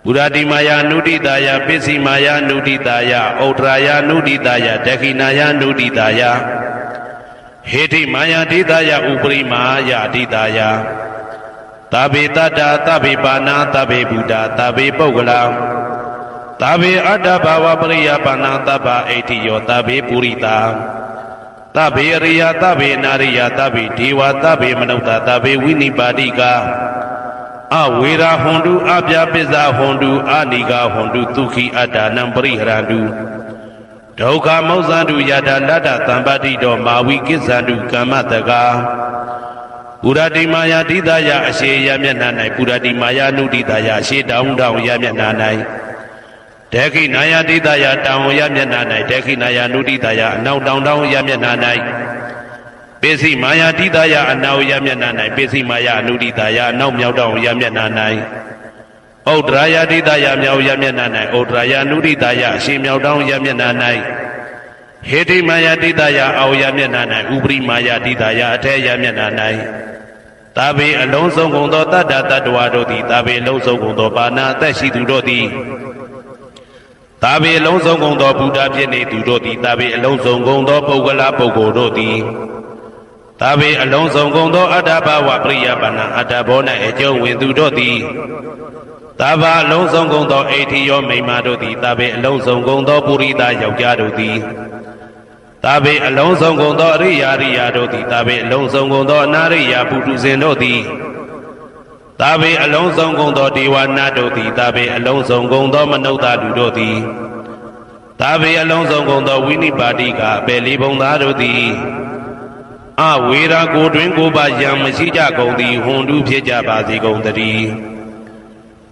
ဥရတိမာယာနုတိတယပစ္စည်းမာယာနုတိတယဩဒရာယနုတိတယတခိနာယနုတိတယဟေတိမာယာတိတယဥပရိမာယတိတယသဗ္ဗေတတ္တာသဗ္ဗေပါဏာသဗ္ဗေဗုဒ္ဓသဗ္ဗေပုဂ္ဂလာသဗ္ဗေအတ္တဘာဝပရိယပါဏာသဗ္ဗအိဋ္ဌိယောသဗ္ဗေပုရိတာသဗ္ဗေအရိယသဗ္ဗေနာရိယသဗ္ဗေဒေဝသဗ္ဗေမနုဿသဗ္ဗေဝိနိပါတိကအဝေရာဟွန်တုအပြပစ္စာဟွန်တုအနိဂဟွန်တုဒုက္ခိအတ္တနံပရိဟရန္တုဒုက္ခမောဇ္ဇန္တုယတာလတ္တသံပတ္တိတော်မာဝိကိစ္ဆန္တုကမ္မတကာပုရတိမာယာတိတယအရှိယမျက်နှာ၌ပုရတိမာယာနုတိတယအရှိတောင်းတောင်းယမျက်နှာ၌ဒေခိနာယတိတယတောင်းယမျက်နှာ၌ဒေခိနာယနုတိတယအနောက်တောင်းတောင်းယမျက်နှာ၌ပိစိမာယာတိတယအနောက်ယမျက်နှာ၌ပိစိမာယာနုတိတယအနောက်မြောက်တောင်းယမျက်နှာ၌ဩဒရာယတိတယမြောက်ယမျက်နှာ၌ဩဒရာယနုတိတယအရှိမြောက်တောင်းယမျက်နှာ၌ဟေတိမာယာတိတယအောယမျက်နှာ၌ဥပရိမာယာတိတယအထေယမျက်နှာ၌သာဘေအလုံးစုံကုန်သောတတ္တတတ္တဝါတို့သည်သာဘေအလုံးစုံကုန်သောပါဏာအသက်ရှိသူတို့သည်သာဘေအလုံးစုံကုန်သောဘုရားဖြစ်နေသူတို့သည်သာဘေအလုံးစုံကုန်သောပုဂ္ဂလပုဂ္ဂိုလ်တို့သည်သာဘေအလုံးစုံကုန်သောအတ္တဘဝပရိယပါဏာအတ္တဘော၌အကျုံးဝင်သူတို့သည်သာဘာအလုံးစုံကုန်သောအိဋ္ဌိယောမိမ္မာတို့သည်သာဘေအလုံးစုံကုန်သောပုရိသယောက်ျားတို့သည်သာဘေအလုံးစုံကုန်သောအရိယာရိယာတို့သည်သာဘေအလုံးစုံကုန်သောအနာရိယာပုထုဇဉ်တို့သည်သာဘေအလုံးစုံကုန်သောဒေဝနာတို့သည်သာဘေအလုံးစုံကုန်သောမနုဿလူတို့သည်သာဘေအလုံးစုံကုန်သောဝိနိပါတိကအပေလေးဘုံသားတို့သည်အဝေရာကိုတွင်ကိုပါယံမရှိကြကုန်သည်ဟွန်တုဖြစ်ကြပါစေကုန်သတည်း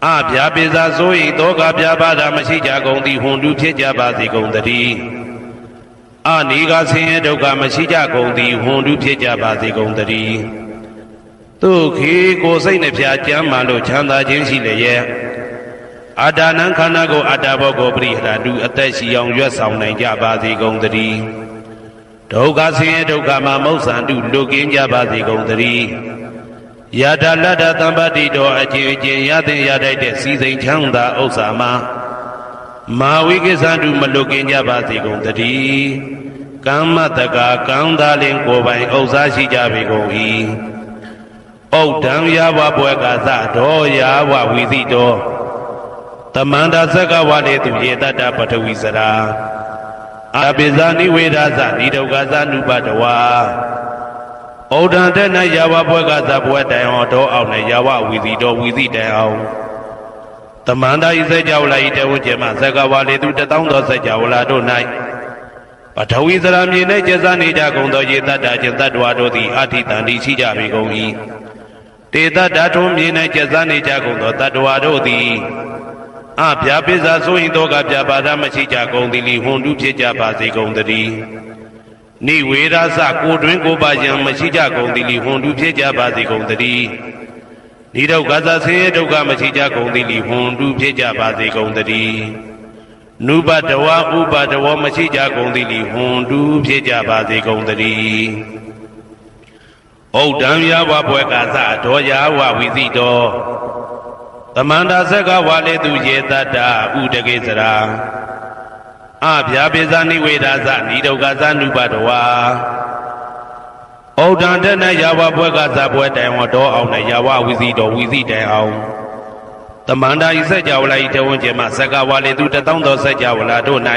အဗျာပိစာဆို၏တောကဗျာပါဒမရှိကြကုန်သည်ဟွန်တုဖြစ်ကြပါစေကုန်သတည်းအနိဂဆင်းရဲဒုက္ခမရှိကြကုန်သည်ဟွန်တုဖြစ်ကြပါစေကုန်သတည်းဒုက္ခိကိုစိတ်နှပြကြမ်းမှလို့ချမ်းသာခြင်းရှိလျက်အတ္တနံခန္ဓာကိုအတ္တဘောကိုပရိဟရန္တုအသက်ရှိအောင်ရွတ်ဆောင်နိုင်ကြပါစေကုန်သတည်းဒုက္ခဆင်းရဲဒုက္ခမှမုတ်ဆန္တုလွတ်ကင်းကြပါစေကုန်သတည်းယတာလတ္တသံပတ္တိတော်အချင်းချင်းရတဲ့ရတိုက်တဲ့စီစိန်ချမ်းသာဥစ္စာမှာမာဝိကိသန္တုမလွတ်ကင်းကြပါစေကုန်သတည်းကမ္မတကာကံသာလင်ကိုယ်ပိုင်ဥစ္စာရှိကြပေကုန်၏ဩဒံယာဝဘွယ်ကသဒောယာဝဝိသိတောတမန္တသက္ကဝလေသူယေတတပထဝီစရာအပိဇာနိဝေဒသနိဒုက္ခသနုပတဝါဩဒံတဲ့၌ယာဝဘွယ်ကသဘွယ်တိုင်အောင်တောအောင်၌ယာဝဝိသိတောဝိသိတိုင်အောင်တမန္တဤစကြဝဠာဤတဝကျမသက္ကဝလေသူတသောသောစကြဝဠာတို့၌ပထဝီစရာမြေ၌ကျဇာနေကြကုန်သောယေတတခြင်းတတ္တဝါတို့သည်အဋ္ဌိတန္တိရှိကြပေကုန်၏တေတဓာထုံမြေ၌ကျဇာနေကြကုန်သောတတ္တဝါတို့သည်အဗျာပိစာဆိုရင်တော့ကဗျာပါဒမရှိကြကုန်သည်လီဟွန်တုဖြစ်ကြပါစေကုန်သတည်းနိဝေရသကိုတွင်ကိုပါယံမရှိကြကုန်သည်လီဟွန်တုဖြစ်ကြပါစေကုန်သတည်းနိဒုက္ခသဆင်းရဲဒုက္ခမရှိကြကုန်သည်လီဟွန်တုဖြစ်ကြပါစေကုန်သတည်းနုပတဝဥပတဝမရှိကြကုန်သည်လီဟွန်တုဖြစ်ကြပါစေကုန်သတည်းဩဒံယာဝဘွယ်ကသဒောယာဝဝိသိတောတမန္တသက္ကဝါလေသူယေတတဥဒကိစရာ အဗျာပိဇာနိဝေဒာဇနိဒုက္ခဇနုပတဝါဩဒံတနယဝဘွဲကဇဘွဲတိုင်ဝတော်အောင်နဲ့ယဝဝီစီတော်ဝီစီတိုင်အောင်တမန္တာဤစัจ java လာဤတဝန်းကျင်မှသက္ကဝါလေသူ1000သောစัจ java လာတို့၌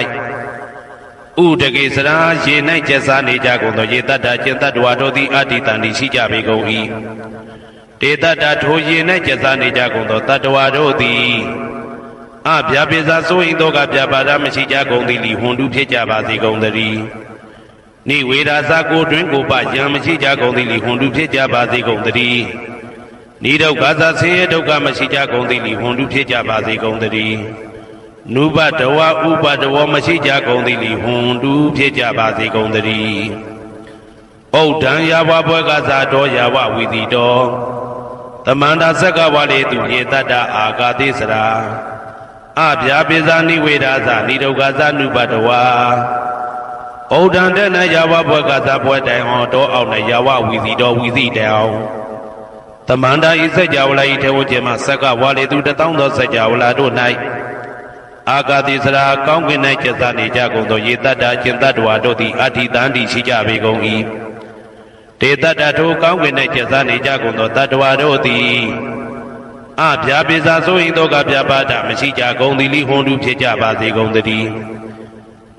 ဥဒကေစရာရေ၌ကျက်စားနေကြကုန်သောရေတ္တကျင်တ္တဝါတို့သည်အတ္တိတန်ဤရှိကြပေကုန်၏တေတ္တထိုရေ၌ကျက်စားနေကြကုန်သောတတ္တဝါတို့သည်အဗျာပိဇာဆိုရင်တော့ကဗျာပါဒမရှိကြကုန်သည်လီဟွန်တုဖြစ်ကြပါစေကုန်သတည်းနိဝေဒာဇကိုတွင်ကိုပယံမရှိကြကုန်သည်လီဟွန်တုဖြစ်ကြပါစေကုန်သတည်းနိဒုက္ခဇဆင်းရဲဒုက္ခမရှိကြကုန်သည်လီဟွန်တုဖြစ်ကြပါစေကုန်သတည်းနုပတဝဥပတဝမရှိကြကုန်သည်လီဟွန်တုဖြစ်ကြပါစေကုန်သတည်းဩဒံယဝဘွဲကဇာတော်ယဝဝီတိတော်တမန္တာသက္ကဝါလေသူယေတတ္တအာဂတိစရာအဗျာပိဇာနိဝေဒာဇနိဒုက္ခဇနုပတဝါဩဒံတနယဝဘွဲကဇာဘွဲတိုင်အောင်တော်အောင်နဲ့ယဝဝီစီတော်ဝီစီတိုင်အောင်တမန္တာဤစัจ java လာဤထေဝကျင်မှသက္ကဝါလေသူ1000သောစัจ java လာတို့၌အာဂတိစရာကောင်းကင်၌ကျက်စားနေကြကုန်သောယေတ္တကျင်တ္တဝါတို့သည်အဋ္ဌိတန်တိရှိကြပေကုန်၏တေတ္တထိုကောင်းကင်၌ကျက်စားနေကြကုန်သောတတ္တဝါတို့သည်အဗျာပိဇာဆိုရင်တော့ကဗျာပါဒမရှိကြကုန်သည်လီဟွန်တုဖြစ်ကြပါစေကုန်သတည်း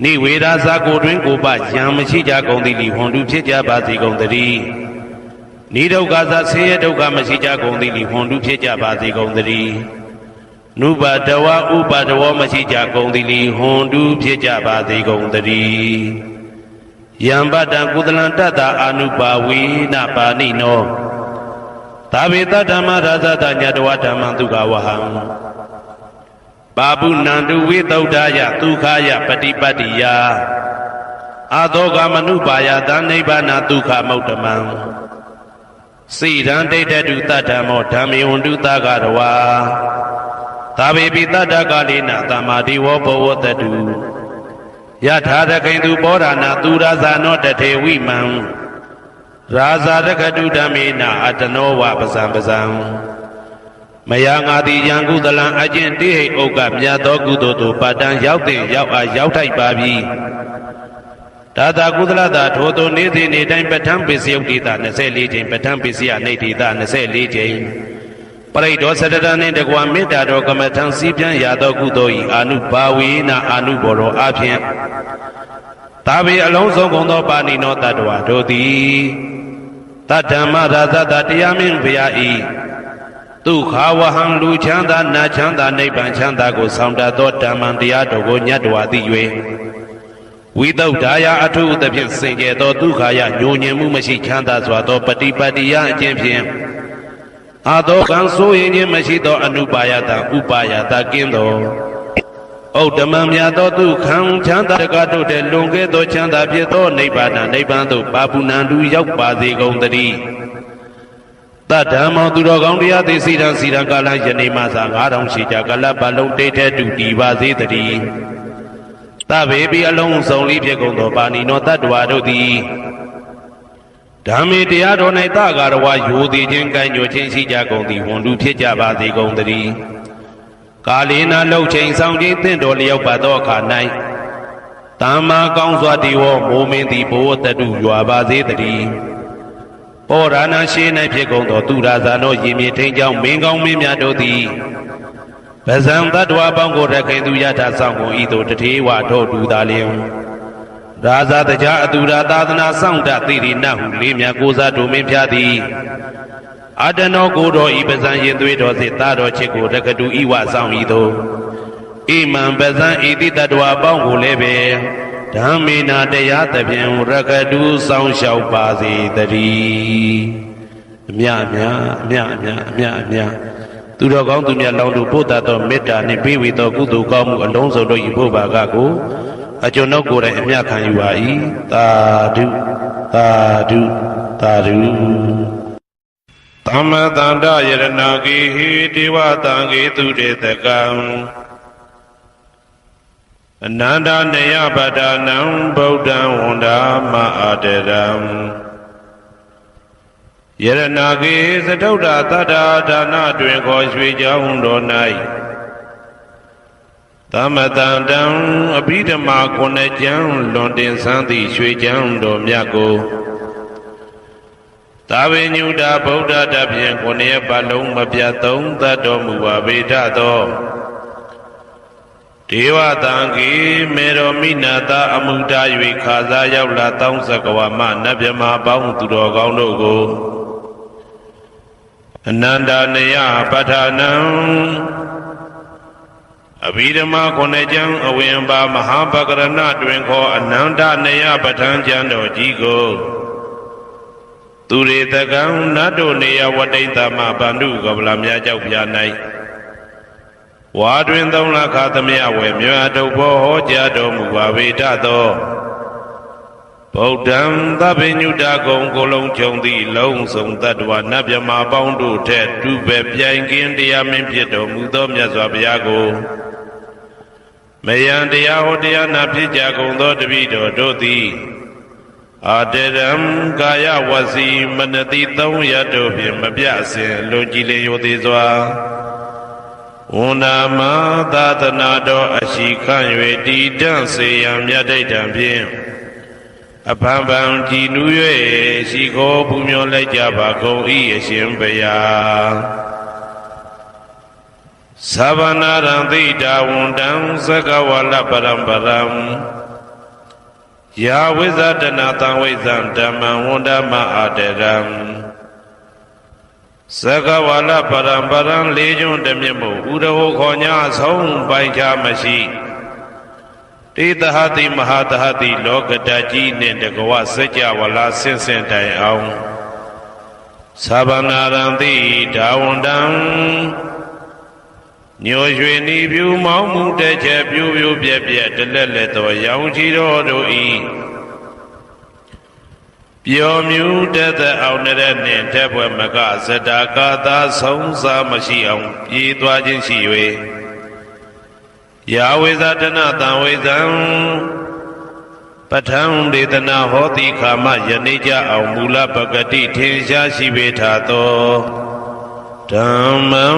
နိဝေဒာဇကိုတွင်ကိုပယံမရှိကြကုန်သည်လီဟွန်တုဖြစ်ကြပါစေကုန်သတည်းနိဒုက္ခဇဆင်းရဲဒုက္ခမရှိကြကုန်သည်လီဟွန်တုဖြစ်ကြပါစေကုန်သတည်းနုပတဝဥပတဝမရှိကြကုန်သည်လီဟွန်တုဖြစ်ကြပါစေကုန်သတည်းယံပတံကုသလံတတ္တအာနုပါဝေနပါဏိနောသာဝေတဓမ္မရာဇတညတဝဓမ္မံဒုက္ခဝဟံပါပုဏ္ဏံတုဝိသုဒ္ဓယဒုက္ခယပฏิပတ္တိယအာသောကမနုပါယသနိဗ္ဗာနဒုက္ခမௌတ္တမံစိရံဒိဋ္ဌတုတတ္တမောဓမ္မေဝန္တုသကရဝါသာဝေပိတတ္တကာလေနသမ္မာတိဝဘဝတတုယထာရခိန်သူပောဓာနာသူရာဇာနောတထေဝိမံရာဇာရခတုဓမ္မေနအတနောဝပဇံပဇံမယငါတိယံကုသလံအကျင့်တိဟိဥက္ကမြတ်သောကုသိုလ်တို့ပတ္တံရောက်တဲ့ရောက်အားရောက်ထိုက်ပါပြီဒါသာကုသလသာထိုသို့နေ့စဉ်နေ့တိုင်းပဋ္ဌာန်းပိစယုတ်တိတာ24ချိန်ပဋ္ဌာန်းပိစယနေတိတာ24ချိန်ပရိဒောစတတနှင့်တကွာမေတ္တာတော်ကမ္မထံစီးပြန်ရသောကုသိုလ်၏အာနုဘာဝေနအာနုဘောရောအဖြင့်သာဝေအလုံးစုံကုန်သောပါဏိနောတတ္တဝါတို့သည်တတ္တမရာဇတတရားမင်းဘုရားဤဒုက္ခဝဟံလူချမ်းသာနတ်ချမ်းသာနိဗ္ဗာန်ချမ်းသာကိုဆောင်တတ်သောဓမ္မံတရားတော်ကိုညတ်တော်သိ၍ဝိသုဒ္ဓါယအထုသဖြင့်စင်ကြယ်သောဒုက္ခယညိုညင်မှုမရှိချမ်းသာစွာသောပฏิပတ်တိယအကျင့်ဖြင့်အာသောကံဆိုရင်ခြင်းမရှိသောအနုပါယတဥပါယတကင်းသောဩဓမ္မမြတ်သောဒုက္ခံချမ်းသာတကတို့တဲ့လွန်ကဲသောချမ်းသာဖြစ်သောနိဗ္ဗာန်နိဗ္ဗာန်သို့ပါပုဏ္ဏတူရောက်ပါစေကုန်သတည်းတတ္တမောသူတော်ကောင်းတရားသိစီရန်စီရန်ကာလယနေ့မှသာ9000ရှိကြကလပ်ပတ်လုံးတိတ်ထဲတူတည်ပါစေတည်းတဗေပိအလုံးစုံလေးဖြစ်ကုန်သောပါဏိနောတတ္တဝါတို့သည်ဓမ္မေတရားတော်၌တဂါရဝယိုသည်ခြင်းကံညွှန်ခြင်းရှိကြကုန်သည်ဝန်လူဖြစ်ကြပါစေကုန်သတည်းကာလေနာလှုပ်ချိန်ဆောင်ခြင်းတင့်တော်လျောက်ပါသောအခါ၌တမ္မာကောင်းစွာတည်ဝမိုးမင်းသည်ဘဝတတုရွာပါစေတည်းပောရဏရှိ၌ဖြစ်ကုန်သောသူရာဇာနောရင်မြေထိန်ကြောင့်မင်းကောင်းမင်းများတို့သည်ဗဇံတတ္တဝါပေါင်းကိုရခင်သူယထာဆောင်ကုန်ဤသို့တထေဝထောတူသာလျင်ရာဇာတကြအတူရာသာသနာဆောင်တသိရိနဟုလေးမြတ်ကိုစားတို့မင်းဖျားသည်အတနောကိုတော်ဤပဇံရင်သွေးတော်စေတာတော်ချစ်ကိုရကတူဤဝဆောင်ဤသို့ဣမံပဇံဤတိတ္တဝါပေါင်းကိုလည်းပဲဓမ္မေနာတရားသဖြင့်ရကတူဆောင်လျှောက်ပါစေတည်းအမြအမြသူတော်ကောင်းသူမြတ်လောင်းတို့ပို့တတ်သောမေတ္တာနှင့်ပေးဝေသောကုသိုလ်ကောင်းမှုအလုံးစုံတို့၏ဘုရားကကိုအကျွန်ုပ်ကိုယ်တိုင်အမြခံယူပါ၏သာဓုသာဓုသာဓုသမ္မတန္တယရဏဂေဟိဒေဝတံဂေသူတေတကံအနန္တနေယပဒနံဗုဒ္ဓံဝန္ဒာမအာတရံယရဏဂေသတုဒ္ဓသတ္တာဒါနတွင်ခေါ်ရွှေကြောင်းတော်၌တ သမတံတံအဘိဓမ္မာခုနှစ်ကျမ်းလွန်တင်ဆန်းသည့်ရွှေကျမ်းတော်မြတ်ကိုသာဝေညုတာဗုဒ္ဓတဖြင့်ခုနှစ်ပတ်လုံးမပြတ်သုံးသတ်တော်မူပါဗေဒသောဒေဝတံကေမေရောမိနာတာအမှုတာ၍ခါစားရောက်လာတောင်းစကဝမနတ်မြမပေါင်းသူတော်ကောင်းတို့ကိုအနန္တနေယပဋ္ဌာနံအဘိဓမ္မာခုနှစ်ကျမ်းအဝင်ပါမဟာပကရဏတွင်ခေါ်အနန္တနေယပဋ္ဌာန်းကျမ်းတော်ကြီးကိုသူရေတကံနတ်တို့နေယဝတိတ္တမဗန္ဓုကပလမြကြောက်ပြ၌ဝါတွင်သုံးလခါသမယဝေမြတ်တုဘောဟောကြားတော်မူပါဗေဒသောဗုဒ္ဓံသဗ္ဗညုတကုံကိုလုံးခြုံသည့်လုံးစုံတ attva နတ်မြမပေါင်းတို့ထက်တူပဲပြိုင်ကင်းတရားမင်းဖြစ်တော်မူသောမြတ်စွာဘုရားကိုမယံတရားဟောတရားနာဖြစ်ကြကုန်သောတပည့်တော်တို့သည်အာတရံကာယဝစီမနတိသုံးရတို့ဖြင့်မပြစဉ်လွန်ကြည်လင်ရိုသေစွာဝန္ဒမသာသနာတော်အရှိခန့်၍တည်တံ့စေရန်မြတ်ဒိဋ္ဌံဖြင့်အဖန်ဖန်ကြည်နူး၍ရှိခိုးပူမျောလိုက်ကြပါကုန်၏အရှင်ဘုရားသဗ္ဗနာရံသိတာဝန္တံသကဝလပရံပရံယာဝိဇာတနာတံဝိဇံဓမ္မံဝန္ဒမအာတရံသကဝလပရံပရံလေးကျွန်းတမြင့်မို့ဥရဟောခေါ်ညာဆုံးပိုင်ခြားမရှိတေတဟတိမဟာတဟတိလောကတကြီးနှင့်တကဝစัจ java လာဆင့်ဆင့်တိုင်အောင်သဗ္ဗနာရံတိဒါဝန္တံညိုရွှေနီပြူမောင်းမှုတဲ့ချက်ပြူပြူပြက်ပြက်တလက်လက်သောရောင်ချီတော်တို့ဤပျော်မြူတတ်တဲ့အောင်တဲ့နှင့်တက်ပွဲမကဇတာကာသာဆုံးစားမရှိအောင်ပြေးသွားခြင်းရှိ၍ယာဝေဇာတနာတံဝေဇံပဋ္ဌံဒေသနာဟောတိခာမယနေ့ကြအောင်မူလပဂတိထင်ရှားရှိပေထသောဓမ္မံ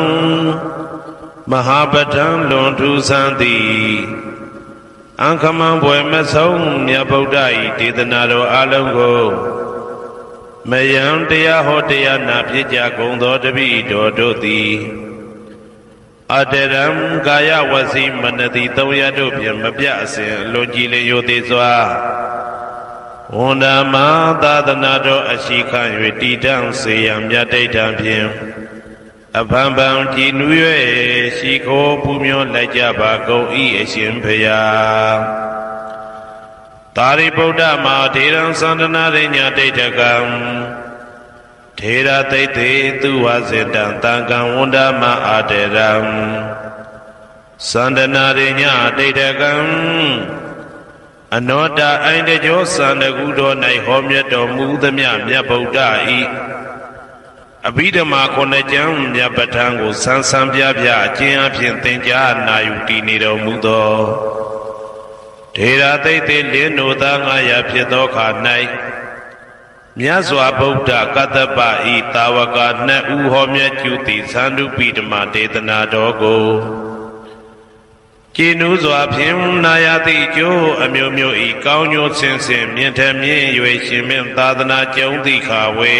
မဟာပဋ္ဌံလွန်ထူးဆန်းသည်အံခမံဘွယ်မဆုံးမြတ်ဗုဒ္ဓ၏ဒေသနာတော်အလုံးကိုမယံတရားဟောတရားနာဖြစ်ကြကုန်သောတပည့်တော်တို့သည်အတရံကာယဝစီမနတိသုံးရတို့ဖြင့်မပြအစဉ်လွန်ကြည်လျင်ရိုသေစွာဝန္ဒမသာသနာတော်အရှိခန့်၍တည်တံ့စေရန်မြတ်ဒိဋ္ဌံဖြင့်အဖန်ဖန်ကြည်နူး၍ရှိခိုးပူမျောလိုက်ကြပါကုန်၏အရှင်ဘုရားသာရိပုတ္တမဟာထေရံသန္တနာရိညာဒိဋ္ဌကံထေရသိတ္တေသူဝစေတံတံကံဝန္ဒမအာတရံသန္တနာရိညာဒိဋ္ဌကံအနောတအိုင်တကျောသန္တကုတော်၌ဟောမြတ်တော်မူသမျှမြတ်ဗုဒ္ဓဤအဘိဓမ္မာခုနှစ်ကျမ်းမြတ်ပဋ္ဌာန်းကိုဆန်းဆန်းပြပြအကျဉ်းအဖြစ်သင်ကြားနာယူတည်နေတော်မူသောထေရသိတ္တေလင်းနိုသာ900ဖြစ်သောခါ၌မြတ်စွာဘုရားကတ္တပဤတာဝကနှစ်ဦးဟောမြတ်ကျူသည်သန္တုပိဓမ္မာဒေသနာတော်ကိုကျင့်ဥစွာဖြင့်နာယတိကျိုးအမျိုးမျိုးဤကောင်းကျိုးဆင်းဆင်းမြင့်ထမြင့်၍ရှင်မင်းသာသနာကျုံသည့်ခါဝေ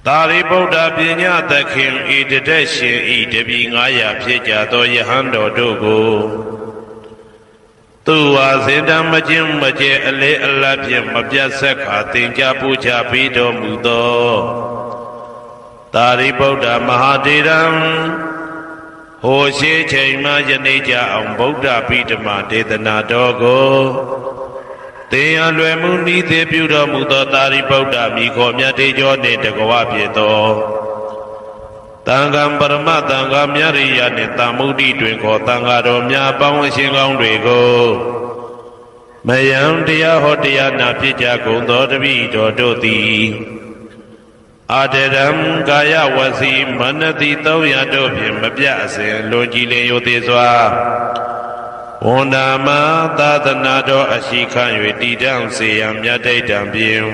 သာရိပုတ္တပညာသခင်ဤတတက်ရှင်ဤတပည့်900ဖြစ်ကြသောယဟန်တော်တို့ကိုသူဝါစင်တံမကျင်းမကျဲအလေအလတ်ဖြင့်မပြတ်ဆက်ခါသင်ကြားပူချပြီးတော်မူသောသာရိပုတ္တမဟာတေရံဟိုရှိချိန်မှယနေ့ကြအောင်ဗုဒ္ဓပိဓမ္မာဒေသနာတော်ကိုသင်ရလွယ်မှုဤသေးပြုတော်မူသောသာရိပုတ္တမိခေါ်မြတ်တေကျော်နှင့်တကဝဖြစ်သောတန်ခါပရမတန်ခါမြရိယနှင့်တာမုဒ္ဒိတွင်ခေါ်တန်ခါတော်များပေါင်းအရှင်ကောင်းတွေကိုမယံတရားဟောတရားနာဖြစ်ကြကုန်သောတပည့်တော်တို့သည်အာတရံကာယဝစီမနတိ300တို့ဖြင့်မပြအစဉ်လွန်ကြည်လင်ရိုသေစွာဝန္ဒမသာသနာတော်အရှိခန့်၍တည်တံ့စေရန်မြတ်ဒိဋ္ဌံဖြင့်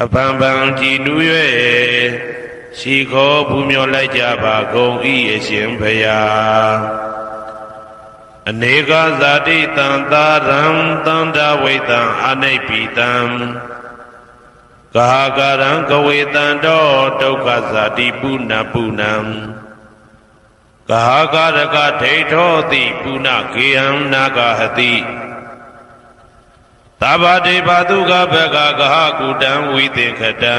အဖန်ဖန်ကြည်နူး၍ရှိခိုးပူမျောလိုက်ကြပါကုန်၏အရှင်ဘုရား အနေကဇာတိတံသာရံတန္တဝိတံအနိဗ္ဗိတံဂဟာကာရံကဝေတံတောဒုက္ခဇာတိပုဏ္ဏပုဏ္ဏံဂဟာကာရကဒိဋ္ဌောတိပုဏ္ဏကေယံနာဂဟတိသဗ္ဗတေဘတုကဘဂဂဟကုတံဝိသင်္ခတံ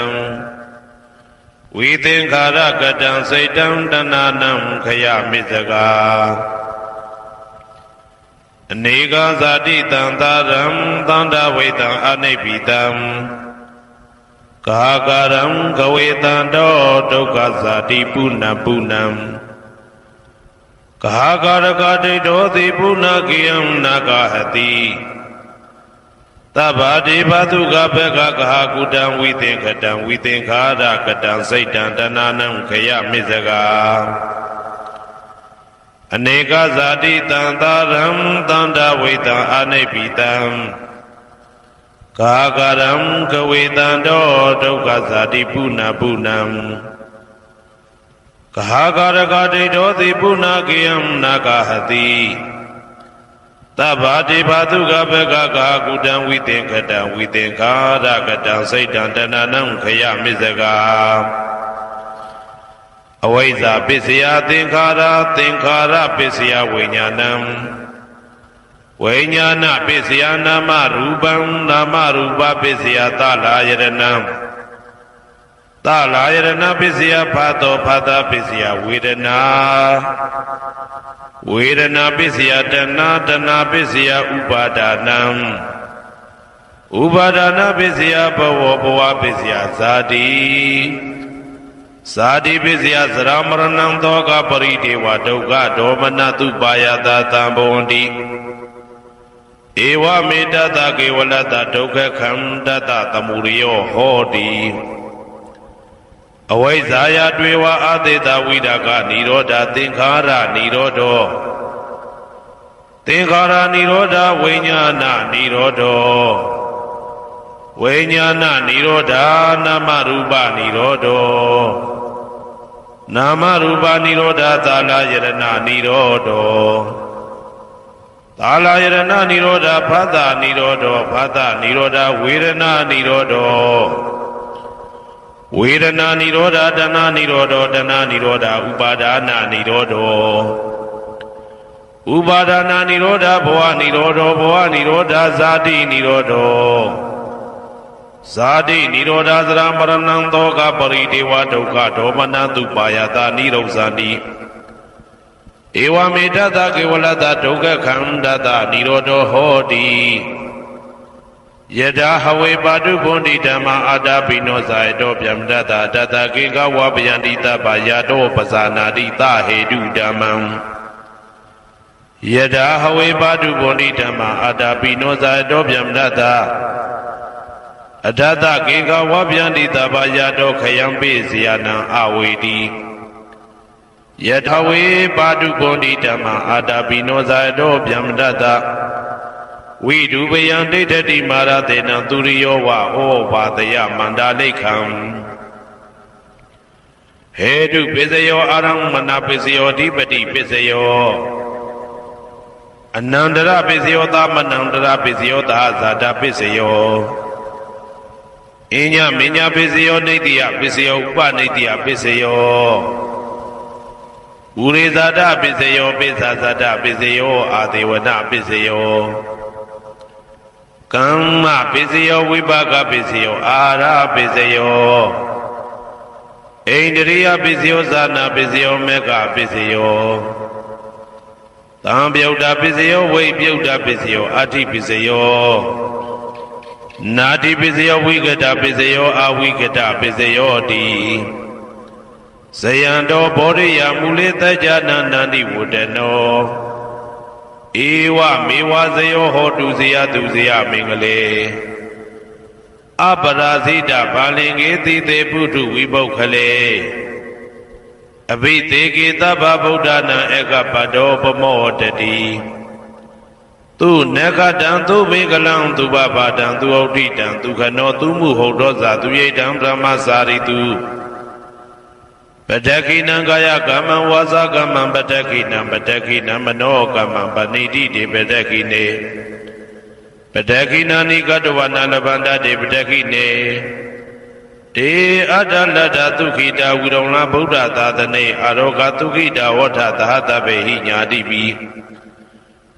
ဝိသင်္ခာရကတံစိတ်တံတဏနံခယမိစကာအနေကဇာတိတံသာရံသန္တဝိတံအနိဗ္ဗိတံကာကာရံကဝေတံတောဒုက္ခဇာတိပုဏ္ဏပုဏ္ဏံကာကာရကဒိဋ္ဌောတိပုဏ္ဏကေယံနာဂဟတိသဗ္ဗတေဘတုကဘဂဂဟကုတံဝိသင်္ခတံဝိသင်္ခာရကတံစိတ်တံတဏနံခယမိစကာအနေကဇာတိတံသာရံသန္တဝိတံအနိဗ္ဗိတံကာကာရံကဝေတံတောဒုက္ခဇာတိပုဏ္ဏပုဏ္ဏံကာကာရကဒိဋ္ဌောတိပုဏ္ဏကေယံနာဂဟတိသဗ္ဗတေဘတုကဘဂဂဟကုတံဝိသင်္ခတံဝိသင်္ခာရကတံစိတ်တံတဏနံခယမိစကာအဝိဇ္ဇာပစ္စယသင်္ခါရသင်္ခါရပစ္စယဝိညာဏံဝိညာဏပစ္စယနာမရူပံနာမရူပပစ္စယသလာယရဏံသလာယရဏပစ္စယဖတ်တော်ဖတ်တာပစ္စယဝေဒနာဝေဒနာပစ္စယတဏတဏပစ္စယဥပါဒာနံဥပါဒနာပစ္စယဘဝဘဝပစ္စယဇာတိဇာတိပစ္စယသရမရဏံသောကပရိဒေဝဒုက္ခဒေါမနတုပါယတာတံဘဝန္တိဧဝမေတ္တကေဝလတ္တဒုက္ခခန္တတသမုရိယောဟောတိအဝိဇ္ဇာယတွေဝအာသေတဝိဒကနိရောဓသင်္ခါရနိရောဓောသင်္ခါရနိရောဓဝိညာဏနိရောဓောဝိညာဏနိရောဓနာမရူပနိရောဓောနာမရူပနိရောဓသာလယရဏနိရောဓောသာလယရဏနိရောဓဖသနိရောဓောဖသနိရောဓဝေဒနာနိရောဓောဝေဒနာနိရောဓတဏနိရောဓတဏနိရောဓဥပါဒနာနိရောဓဥပါဒနာနိရောဓဘဝနိရောဓဘဝနိရောဓဇာတိနိရောဓဇာတိနိရောဓသရမရဏံသောကပရိဒေဝဒုက္ခဒေါမနတုပါယတာနိရောဇာတိဧဝမေတ္တကေဝလတ္တဒုက္ခခန္တတနိရောဓဟောတိယထာဟဝေပါတုဘုန်တိဓမ္မာအာတာပိနောဇာယတောဗျမတ္တတတကေကဝပယန္တိတပယာတောပဇာနာတိသဟေတုဓမ္မံယထာဟဝေပါတုဘုန်တိဓမ္မာအာတာပိနောဇာယတောဗျမတ္တအထတကေကဝပယန္တိတပယာတောခယံပိဇယနံအဝေတိယထာဝေပါတုဘုန်တိဓမ္မာအာတာပိနောဇာယတောဗျမတ္တဝိဒုပယံဒိဋ္ဌတိမာရတေနံသူရိယောဝဩဘာတယမန္တာလိခံဟေတုပစ္စယောအာရမဏပစ္စယောဓိပတိပစ္စယောအနန္တရပစ္စယောသမနန္တရပစ္စယောသာဇာတပစ္စယောအညမညပစ္စယောနေတိယပစ္စယောဥပနေတိယပစ္စယောဥရိဇာတပစ္စယောပိစ္ဆာဇာတပစ္စယောအာဒေဝနပစ္စယောကမ္မပစ္စယောဝိပါကပစ္စယောအာရပစ္စယောဣန္ဒြိယပစ္စယောဇာနာပစ္စယောမေဃပစ္စယောသံပြုတ်တာပစ္စယောဝိပြုတ်တာပစ္စယောအာတိပစ္စယောနာတိပစ္စယောဝိကတပစ္စယောအာဝိကတပစ္စယောတိဇယံတောဘောရိယမူလေတကြနာနန္တိဝတ္တနောဧဝမေဝဇယောဟောတုဇယသူဇယမင်္ဂလေအပရာဇိတဘာလင်္ကေတိတေပုထုဝိပုခလေအဘိသေကေသဗ္ဗဗုဒ္ဓနာဧကပတောပမောတတိသူနခတံသူမေကလံသူဘဘာတံသူဩဋ္ဌိတံသူခနောသူမှုဟုတ်သောဇာသူရိတံဗြဟ္မစာရိတုပ တက္ခိနံကာယကမ္မံဝါစာကမ္မံပတက္ခိနံပတက္ခိနံမနောကမ္မံပဏိတိတေပတက္ခိနေပတက္ခိနာနိကတဝနာလဗန္တတေပတက္ခိနေတေအတ္တလတ္တသုခိတာဝိရုံလဗုဒ္ဓသာသနေအာရောဂသုခိတာဝဋ္ဌသဟတပေဟိညာတိပိ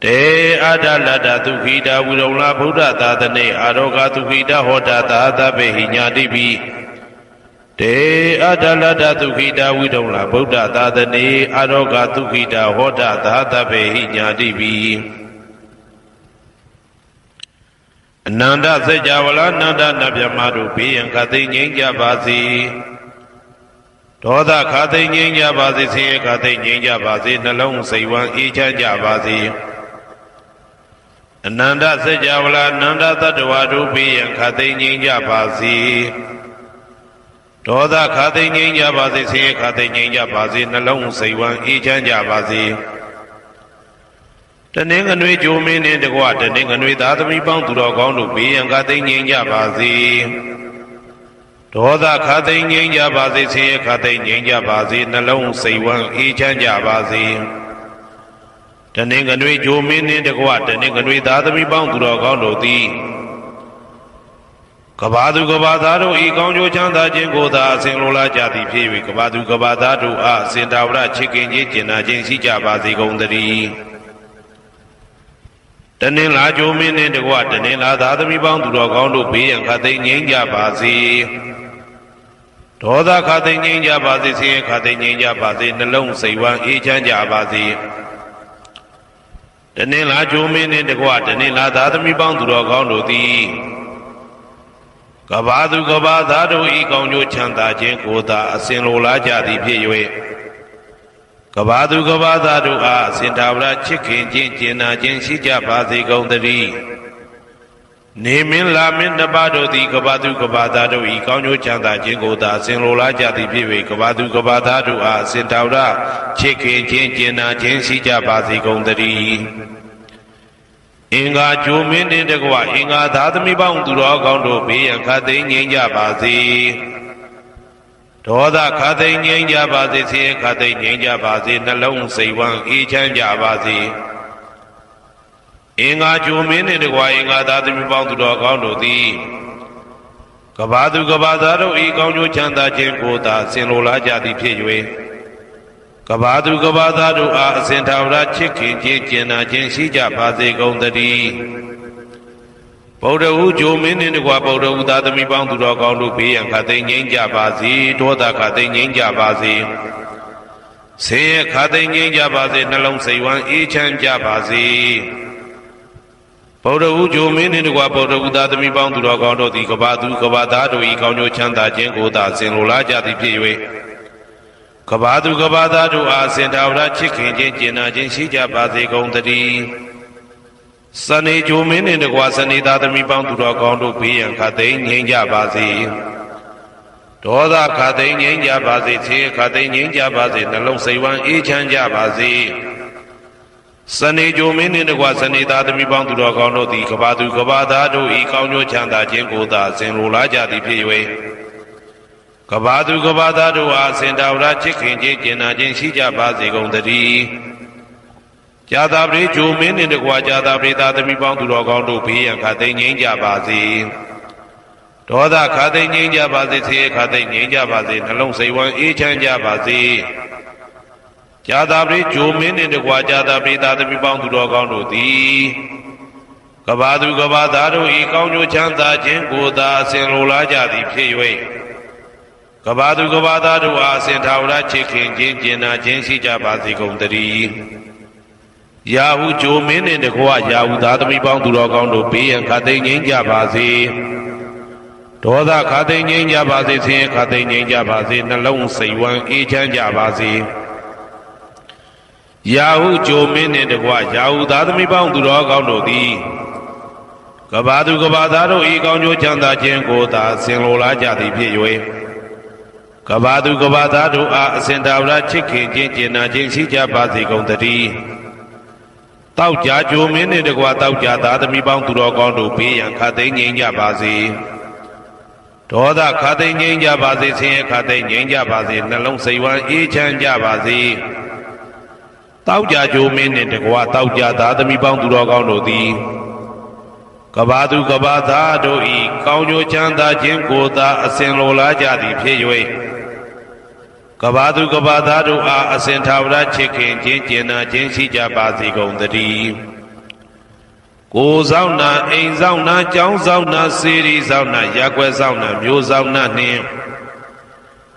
တေအတ္တလတ္တသုခိတာဝိရုံလဗုဒ္ဓသာသနေအာရောဂသုခိတာဟောတာသဟတပေဟိညာတိပိတေအတ္တလတ္တသုခိတာဝိရုံလဗုဒ္ဓသာသနေအာရောဂသုခိတာဟောတာသဟတပေဟိညာတိပိအနန္တစัจ java လာအနန္တနတ်မြတ်တို့ဘေးရန်ခသိငြိမ်းကြပါစေဒေါသခသိငြိမ်းကြပါစေဆင်းရဲခသိငြိမ်းကြပါစေနှလုံးစိတ်ဝမ်းအေးချမ်းကြပါစေအနန္တစัจ java လာအနန္တသတ္တဝါတို့ဘေးရန်ခသိငြိမ်းကြပါစေဒေါသခသိငြိမ်းကြပါစေဆင်းရဲခသိငြိမ်းကြပါစေနှလုံးစိတ်ဝမ်းအေးချမ်းကြပါစေတနင်္ဂနွေဂျိုမင်းနှင့်တကွတနင်္ဂနွေသားသမီးပေါင်းသူတော်ကောင်းတို့ဘေးရန်ခသိငြိမ်းကြပါစေဒေါသခသိငြိမ်းကြပါစေဆင်းရဲခသိငြိမ်းကြပါစေနှလုံးစိတ်ဝမ်းအေးချမ်းကြပါစေတနင်္ဂနွေဂျိုမင်းနှင့်တကွတနင်္ဂနွေသားသမီးပေါင်းသူတော်ကောင်းတို့သည်ကဘာသူကဘာသားတို့ဤကောင်းကျိုးချမ်းသာခြင်းကိုသာအစဉ်လိုလားကြသည်ဖြစ်၍ကဘာသူကဘာသားတို့အားအစဉ်တာဝရချစ်ခင်ခြင်းကျင်နာခြင်းရှိကြပါစေကုန်သတည်းတနင်္လာဂျိုမင်းနှင့်တကွတနင်္လာသားသမီးပေါင်းသူတော်ကောင်းတို့ဘေးရန်ခသိငြိမ်းကြပါစေဒေါသခသိငြိမ်းကြပါစေဆင်းရဲခသိငြိမ်းကြပါစေနှလုံးစိတ်ဝမ်းအေးချမ်းကြပါစေတနင်္လာဂျိုမင်းနှင့်တကွတနင်္လာသားသမီးပေါင်းသူတော်ကောင်းတို့သည်ကဘာသူကဘာသားတို့ဤကောင်းကျိုးချမ်းသာခြင်းကိုသာအစဉ်လိုလားကြသည်ဖြစ်၍ကဘာသူကဘာသားတို့အားအစဉ်တာဝရချစ်ခင်ခြင်းကျင်နာခြင်းရှိကြပါစေကုန်သတည်းနေမင်းလာမင်းနှစ်ပါးတို့သည်ကဘာသူကဘာသားတို့ဤကောင်းကျိုးချမ်းသာခြင်းကိုသာအစဉ်လိုလားကြသည်ဖြစ်၍ကဘာသူကဘာသားတို့အားအစဉ်တာဝရချစ်ခင်ခြင်းကျင်နာခြင်းရှိကြပါစေကုန်သတည်းအင်္ဂါဂျိုမင်းနှင့်တကွအင်္ဂါသားသမီးပေါင်းသူတော်ကောင်းတို့ဘေးရန်ခသိငြိမ်းကြပါစေဒေါသခသိငြိမ်းကြပါစေဆင်းရဲခသိငြိမ်းကြပါစေနှလုံးစိတ်ဝမ်းအေးချမ်းကြပါစေအင်္ဂါဂျိုမင်းနှင့်တကွအင်္ဂါသားသမီးပေါင်းသူတော်ကောင်းတို့သည်ကဘာသူကဘာသားတို့ဤကောင်းကျိုးချမ်းသာခြင်းကိုသာဆင်လိုလားကြသည်ဖြစ်၍ကဘာသူကဘာသားတို့အားအစဉ်ထာဝရချစ်ခင်ခြင်းကျင်နာခြင်းရှိကြပါစေကုန်သတည်းဗုဒ္ဓဟူဂျိုမင်းနှင့်တကွဗုဒ္ဓဟူသားသမီးပေါင်းသူတော်ကောင်းတို့ဘေးရန်ခသိငြိမ်းကြပါစေဒေါသခသိငြိမ်းကြပါစေဆင်းရဲခသိငြိမ်းကြပါစေနှလုံးစိတ်ဝမ်းအေးချမ်းကြပါစေဗုဒ္ဓဟူဂျိုမင်းနှင့်တကွဗုဒ္ဓဟူသားသမီးပေါင်းသူတော်ကောင်းတို့သည်ကဘာသူကဘာသားတို့ဤကောင်းကျိုးချမ်းသာခြင်းကိုသာဆင်လိုလားကြသည်ဖြစ်၍ကဘာသူကဘာသားတို့အားစင်တာဝရချစ်ခင်ခြင်းကျင်နာခြင်းရှိကြပါစေကုန်သတည်းစနေဂျိုမင်းနှင့်တကွစနေသားသမီးပေါင်းသူတော်ကောင်းတို့ဘေးရန်ခသိငြိမ်းကြပါစေဒေါသခသိငြိမ်းကြပါစေဆင်းရဲခသိငြိမ်းကြပါစေနှလုံးစိတ်ဝမ်းအေးချမ်းကြပါစေစနေဂျိုမင်းနှင့်တကွစနေသားသမီးပေါင်းသူတော်ကောင်းတို့သည်ကဘာသူကဘာသားတို့ဤကောင်းကျိုးချမ်းသာခြင်းကိုသာဆင်လိုလားကြသည်ဖြစ်၍ကဘာသူကဘာသားတို့အားစင်တာဝရချစ်ခင်ခြင်းကျင်နာခြင်းရှိကြပါစေကုန်သတည်းဇာတာပရိဂျိုမင်းနှင့်တကွာဇာတာပရိသားသမီးပေါင်းသူတော်ကောင်းတို့ဘေးရန်ခသိငြိမ်းကြပါစေဒေါသခသိငြိမ်းကြပါစေဆင်းရဲခသိငြိမ်းကြပါစေနှလုံးစိတ်ဝမ်းအေးချမ်းကြပါစေဇာတာပရိဂျိုမင်းနှင့်တကွာဇာတာပရိသားသမီးပေါင်းသူတော်ကောင်းတို့သည်ကဘာသူကဘာသားတို့ဤကောင်းကျိုးချမ်းသာခြင်းကိုသာအစဉ်လိုလားကြသည်ဖြစ်၍ကဘာသူကဘာသားတို့အားအစဉ်ထာဝရချစ်ခင်ခြင်းကျင်နာခြင်းရှိကြပါစေကုန်သတည်းယာဟုဂျိုမင်းနှင့်တကွယာဟုသားသမီးပေါင်းသူတော်ကောင်းတို့ဘေးရန်ခသိငြိမ်းကြပါစေဒေါသခသိငြိမ်းကြပါစေဆင်းရဲခသိငြိမ်းကြပါစေနှလုံးစိတ်ဝမ်းအေးချမ်းကြပါစေယာဟုဂျိုမင်းနှင့်တကွယာဟုသားသမီးပေါင်းသူတော်ကောင်းတို့သည်ကဘာသူကဘာသားတို့ဤကောင်းကျိုးချမ်းသာခြင်းကိုသာဆင်လိုလားကြသည်ဖြစ်၍ကဘာသူကဘာသားတို့အားအစဉ်တာဝရချစ်ခင်ခြင်းကျင်နာခြင်းရှိကြပါစေကုန်သတည်းတောက်ကြဂျိုမင်းနှင့်တကွတောက်ကြသားသမီးပေါင်းသူတော်ကောင်းတို့ဘေးရန်ခသိငြိမ်းကြပါစေ ဒေါသခါသိငြိမ်းကြပါစေဆင်းရဲခါသိငြိမ်းကြပါစေနှလုံးစိတ်ဝမ်းအေးချမ်းကြပါစေတောက်ကြကြိုးမင်းနှင့်တကွာတောက်ကြသားသမီးပေါင်းသူတော်ကောင်းတို့သည်ကဘာသူကဘာသားတို့ဤကောင်းကျိုးချမ်းသာခြင်းကိုသာအစဉ်လိုလားကြသည်ဖြစ်၍ကဘာသူကဘာသားတို့အားအစဉ်ထာဝရချစ်ခင်ခြင်းကျင်နာခြင်းရှိကြပါစေကုန်သတည်းကိုယ်ဆောင်နာအိမ်ဆောင်နာကျောင်းဆောင်နာစေရီဆောင်နာရက်ွယ်ဆောင်နာမျိုးဆောင်နာနှင့်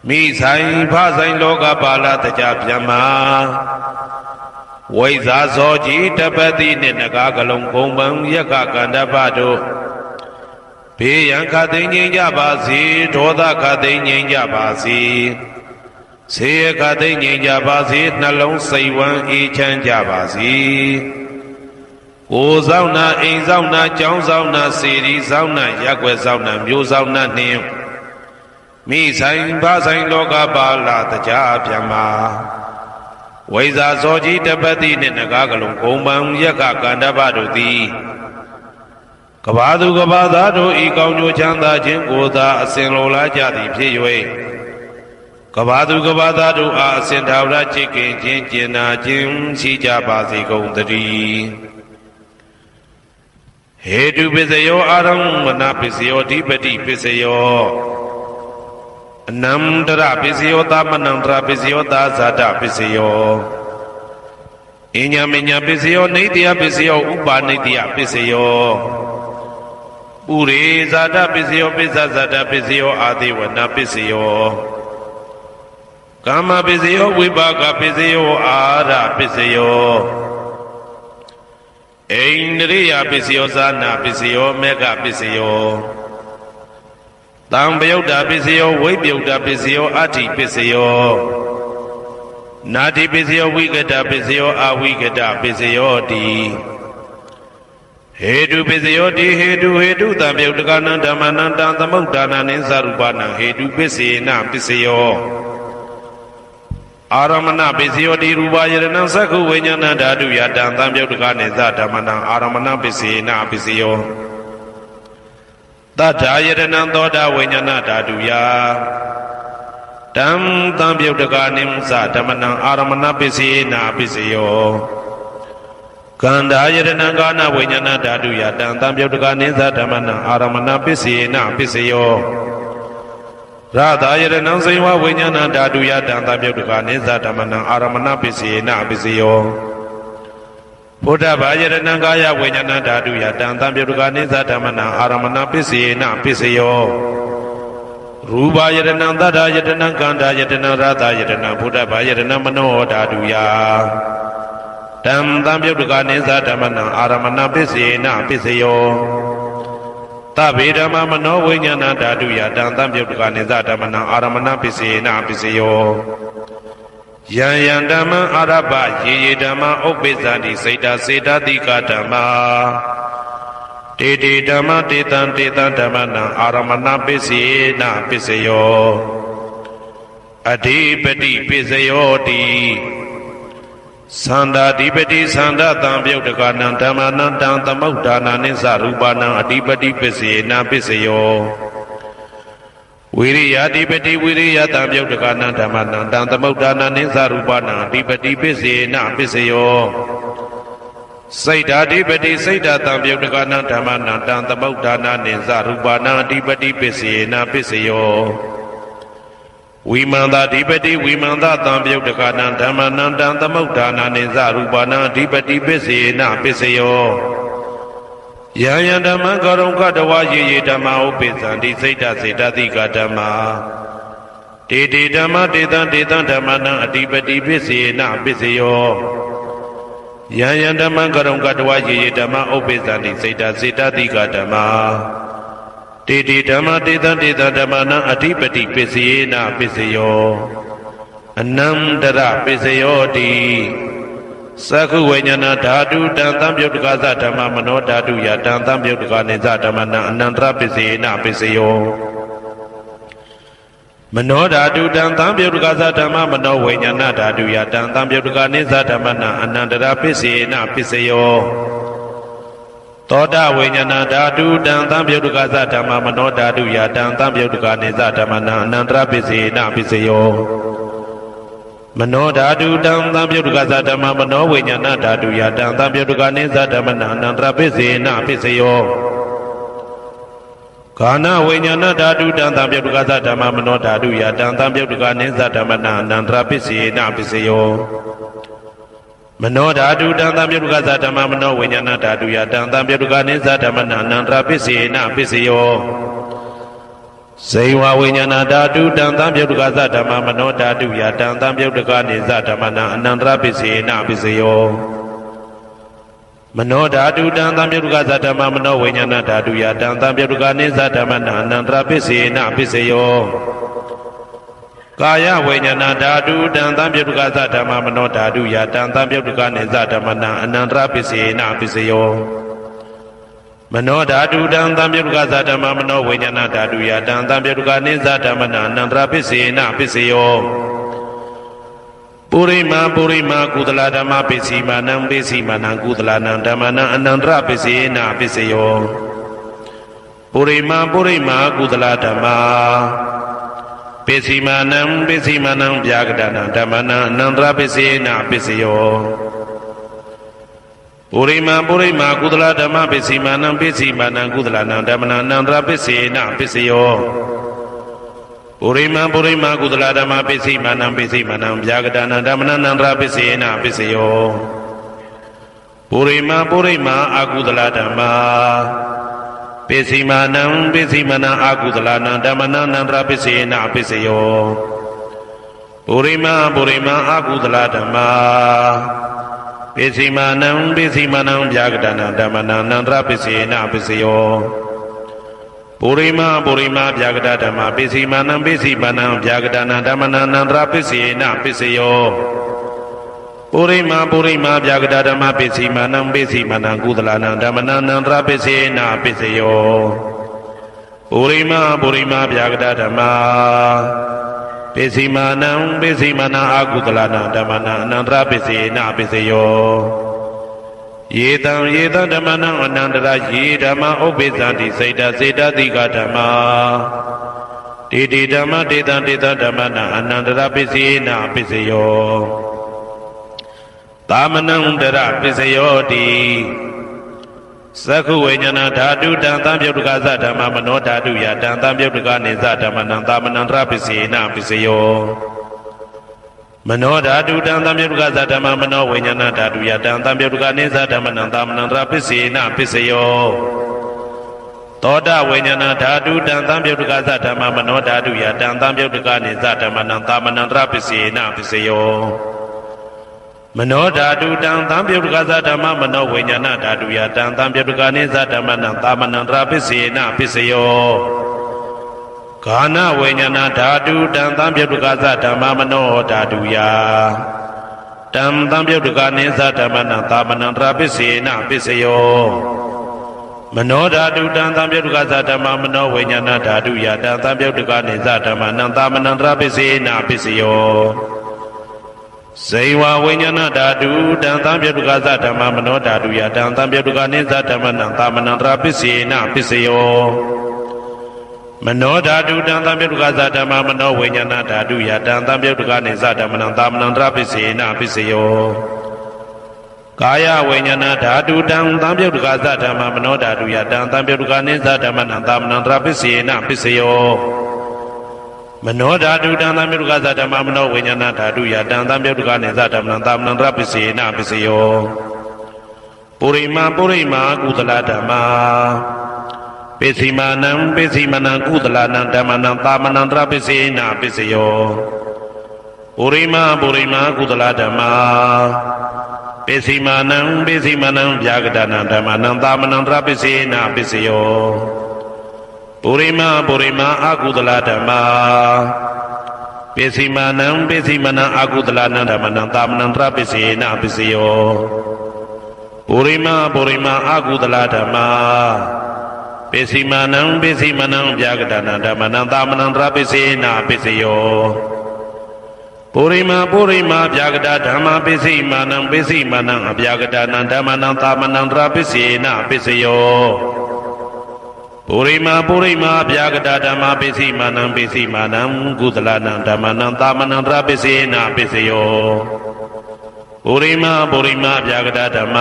မိဆိုင်ဖဆိုင်လောကပါဠတကြဗျမ္မာဝိဇာဇောကြီးတပတိနှင့်နဂါကလုံးကုံပံယက္ခကန္တပတို့ဘေးရန်ခသိငြိမ်းကြပါစေဒေါသခသိငြိမ်းကြပါစေဆေးရခသိငြိမ်းကြပါစေနှလုံးစိတ်ဝမ်းအေးချမ်းကြပါစေကိုယ်ဆောင်နာအိမ်ဆောင်နာကျောင်းဆောင်နာစေရီဆောင်နာရက်ွယ်ဆောင်နာမျိုးဆောင်နာနှင့်မိဆိုင်ဖဆိုင်လောကပါဠတကြဗျမ္မာဝိဇာဇောကြီးတပတိနှင့်နဂါကလုံးကုံပံယက္ခကန္တပတို့သည်ကဘာသူကဘာသားတို့ဤကောင်းကျိုးချမ်းသာခြင်းကိုသာအစဉ်လိုလားကြသည်ဖြစ်၍ကဘာသူကဘာသားတို့အားအစဉ်ထာဝရချစ်ခင်ခြင်းကျင်နာခြင်းရှိကြပါစေကုန်သတည်းဟေတုပစ္စယောအာရမဏပစ္စယောဓိပတိပစ္စယောအနန္တရပစ္စယောသမနန္တရပစ္စယောသာဇာတပစ္စယောအညမညပစ္စယောနေတယပစ္စယောဥပါနေတယပစ္စယောပုရိဇာတပစ္စယောပစ္စဇာတပစ္စယောအာတိဝနပစ္စယောကာမပစ္စယောဝိပါကပစ္စယောအာရပစ္စယောအိန္ဒြိယပစ္စယောဇာနာပစ္စယောမေဃပစ္စယောတံပယုတ်တာပစ္စယောဝိပယုတ်တာပစ္စယောအဋ္ဌိပစ္စယောနာတိပစ္စယောဝိကတပစ္စယောအဝိကတပစ္စယောတိဟေတုပစ္စယောတိဟေတုတံပယုတ်တကနံဓမ္မနံတံသမုဒ္ဒါနနိသရူပနံဟေတုပစ္စေနပစ္စယောအာရမဏပစ္စယောတိရူပယရဏံသက္ခုဝိညာဏဓာတုယတံသံပယုတ်တကနိသဓမ္မနံအာရမဏပစ္စေနပစ္စယောတထာယတနံသောတာဝိညာဏဓာတုယတံသံပယုတ်တကနိသဓမ္မနံအာရမဏပစ္စေနပစ္စယောကန္တာယတနံကာနဝိညာဏဓာတုယတံသံပယုတ်တကနိသဓမ္မနံအာရမဏပစ္စေနပစ္စယောရသာယတနံစေဝဝိညာဏဓာတုယတံသံပယုတ်တကနိသဓမ္မနံအာရမဏပစ္စေနပစ္စယောဘုဒ္ဓဘာယတနံကာယဝိညာဏဓာတုယတံသံပယုတ်တကနိသဓမ္မနံအာရမဏပစ္စေနပစ္စယောရူပယတနံသတ္တယတနံကန္တာယတနံရသယတနံဘုဒ္ဓဘာယတနံမနောဓာတုယတံသံပယုတ်တကနိသဓမ္မနံအာရမဏပစ္စေနပစ္စယောသဗ္ဗေဓမ္မမနောဝိညာဏဓာတုယတံသံပယုတ်တကနိသဓမ္မနံအာရမဏပစ္စေနပစ္စယောယံယံဓမ္မအာရပယေယေဓမ္မဥပ္ပိသန္တိစေတစေတတိကဓမ္မတေတေဓမ္မတေတံဓမ္မနံအာရမဏပစ္စေနပစ္စယောအဓိပတိပစ္စယောတိသန္တာဓိပတိသန္တာတံပယုတ်တကနံဓမ္မနံတံသမုဒ္ဒါနာနိသရူပနံအဓိပတိပစ္စေနပစ္စယောဝိရိယဓိပတိဝိရိယတံပယုတ်တကနံဓမ္မနံတံသမုဒ္ဒါနာနိသရူပနံအဓိပတိပစ္စေနပစ္စယောစိတ်ဓာဓိပတိစိတ်ဓာတံပယုတ်တကနံဓမ္မနံတံသမုဒ္ဒါနာနိသရူပနံအဓိပတိပစ္စေနပစ္စယောဝိမန္တဓိပတိဝိမန္တတံပယုတ်တကနံဓမ္မနံတံသမုဒ္ဒါနာနိသရူပနံအဓိပတိပစ္စေနပစ္စယောယံယံဓမ္မကရုံကတဝယေယေဓမ္မဥပ္ပိသန္တိစိတ်တစေတတိကဓမ္မတေတေဓမ္မတေတံဓမ္မနံအဓိပတိပစ္စေနပစ္စယောယံယံဓမ္မကရုံကတဝယေယေဓမ္မဥပ္ပိသန္တိစိတ်တစေတတိကဓမ္မတေတေဓမ္မတေတံဓမ္မနံအဓိပတိပစ္စေနပစ္စယောအနန္တရပစ္စယောတိသက္ခုဝိညာဏဓာတုတံသံပယုတ်တကသဓမ္မမနောဓာတုယတံသံပယုတ်တကနိသဓမ္မနံအနန္တရပစ္စေနပစ္စယောမနောဓာတုတံသံပယုတ်တကသဓမ္မမနောဝိညာဏဓာတုယတံသံပယုတ်တကနိသဓမ္မနံအနန္တရပစ္စေနပစ္စယော သောတာဝိညာဏဓာတုတံသံပြုတ်တကသဓမ္မမနောဓာတုယတံသံပြုတ်တကနေသဓမ္မနံအနန္တရပစ္စေနပစ္စယောမနောဓာတုတံသံပြုတ်တကသဓမ္မမနောဝိညာဏဓာတုယတံသံပြုတ်တကနေသဓမ္မနံအနန္တရပစ္စေနပစ္စယောကာနဝိညာဏဓာတုတံသံပြုတ်တကသဓမ္မမနောဓာတုယတံသံပြုတ်တကနေသဓမ္မနံအနန္တရပစ္စေနပစ္စယောမနောဓာတုတံသံပြုတ်တကသဓမ္မမနောဝိညာဏဓာတုယတံသံပြုတ်တကနေသဓမ္မနံအနန္တရပစ္စေနပစ္စယောဇေဝဝိညာဏဓာတုတံသံပြုတ်တကသဓမ္မမနောဓာတုယတံသံပြုတ်တကနေသဓမ္မနံအနန္တရပစ္စေနပစ္စယောမနောဓာတုတံသံပြုတ်တကသဓမ္မမနောဝိညာဏဓာတုယတံသံပြုတ်တကနေသဓမ္မနံအနန္တရပစ္စေနပစ္စယောကာယဝိညာဏဓာတုတံသံပြုတ်တကသဓမ္မမနောဓာတုယတံသံပြုတ်တကနေသဓမ္မနံအနန္တရပစ္စေနပစ္စယောမနောဓာတုတံသံပြုတ်တကသဓမ္မမနောဝိညာဏဓာတုယတံသံပြုတ်တကနေသဓမ္မနံအနန္တရပစ္စေနပစ္စယောပုရိမာကုသလဓမ္မပစ္စည်းမာနံပစ္စည်းမာနံကုသလနံဓမ္မနံအနန္တရပစ္စေနပစ္စယောပုရိမာကုသလဓမ္မပစ္စည်းမာနံပစ္စည်းမာနံဗျာကတနံဓမ္မနံအနန္တရပစ္စေနပစ္စယောပုရိမာကုသလဓမ္မပစ္စည်းမာနံပစ္စည်းမာနံကုသလနံဓမ္မနံအနန္တရပစ္စေနပစ္စယောပုရိမာကုသလဓမ္မပစ္စည်းမာနံပစ္စည်းမာနံဗျာကတနံဓမ္မနံအနန္တရပစ္စေနပစ္စယောပုရိမာအကုသလဓမ္မပစ္စည်းမာနံပစ္စည်းမာနံအကုသလနံဓမ္မနံအနန္တရပစ္စေနပစ္စယောပုရိမာအကုသလဓမ္မပစ္စည်းမာနံဗျာကတနံဓမ္မနံအနန္တရပစ္စေနပစ္စယောပုရိမာဗျာကတဓမ္မပစ္စည်းမာနံဗျာကတနံဓမ္မနံအနန္တရပစ္စေနပစ္စယောပုရိမာဗျာကတဓမ္မပစ္စည်းမာနံကုသလနံဓမ္မနံအနန္တရပစ္စေနပစ္စယောပုရိမာဗျာကတဓမ္မပစ္စည်းမာနံအကုသလနံဓမ္မနံအနန္တရပစ္စေနပစ္စယောယေတံဓမ္မနံအနန္တရယေဓမ္မဥပ္ပိသံတိစေတတိကဓမ္မာတေဓမ္မတေတံဓမ္မနံအနန္တရပစ္စေနပစ္စယောသာမနံတရပစ္စယောတိသက္ခုဝိညာဏဓာတုတံသံပြုတ်တကသဓမ္မမနောဓာတုယတံသံပြုတ်တကနေသဓမ္မနံသာမနံတရပစ္စေနပစ္စယောမနောဓာတုတံသံပြုတ်တကသဓမ္မမနောဝိညာဏဓာတုယတံသံပြုတ်တကနေသဓမ္မနံသာမနံတရပစ္စေနပစ္စယောသောတာဝိညာဏဓာတုတံသံပြုတ်တကသဓမ္မမနောဓာတုယတံသံပြုတ်တကနေသဓမ္မနံသာမနံတရပစ္စေနပစ္စယောမနောဓာတုတံသံပြုတ်တကသဓမ္မမနောဝိညာဏဓာတုယတံသံပြုတ်တကနေသဓမ္မနံသာမနံတရပစ္စေနပစ္စယောကာနဝိညာဏဓာတုတံသံပြုတ်တကသဓမ္မမနောဓာတုယတံသံပြုတ်တကနေသဓမ္မနံသာမနံတရပစ္စေနပစ္စယောမနောဓာတုတံသံပြုတ်တကသဓမ္မမနောဝိညာဏဓာတုယတံသံပြုတ်တကနေသဓမ္မနံသာမနံတရပစ္စေနပစ္စယောဇေဝဝိညာဏဓာတုတံသံပြုတ်တကသဓမ္မမနောဓာတုယတံသံပြုတ်တကနေသဓမ္မနံသာမနံတရပစ္စေနပစ္စယောမနောဓာတုတံသံပြုတ်တကသဓမ္မမနောဝိညာဏဓာတုယတံသံပြုတ်တကနေသဓမ္မနံသာမနံတရပစ္စေနပစ္စယောကာယဝိညာဏဓာတုတံသံပြုတ်တကသဓမ္မမနောဓာတုယတံသံပြုတ်တကနေသဓမ္မနံသာမနံတရပစ္စေနပစ္စယောမနောဓာတုတံသံပြုတ်တကသဓမ္မမနောဝိညာဏဓာတုယတံသံပြုတ်တကနေသဓမ္မနံသာမနံတရပစ္စေနပစ္စယောပုရိမာကုသလဓမ္မာပစ္စည်းမာနံကုသလနံဓမ္မနံသာမနံတရပစ္စေနပစ္စယောပုရိမာကုသလဓမ္မာပစ္စည်းမာနံဗျာကတနံဓမ္မနံသာမနံတရပစ္စေနပစ္စယောပုရိမာအကုသလဓမ္မာပစ္စည်းမာနံအကုသလနံဓမ္မနံသာမနံတရပစ္စေနပစ္စယောပုရိမာအကုသလဓမ္မာပစ္စည်းမာနံဗျာကတနံဓမ္မနံသာမနံတရပစ္စေနပစ္စယော ပုရိမာဗျာဂတာဓမ္မပစ္စည်းမာနံပစ္စည်းမာနံအဗျာဂတာနံဓမ္မနံသာမနံတရာပစ္စေနပစ္စယောပုရိမာဗျာဂတာဓမ္မပစ္စည်းမာနံပစ္စည်းမာနံကုသလနံဓမ္မနံသာမနံတရာပစ္စေနပစ္စယောပုရိမာဗျာဂတာဓမ္မ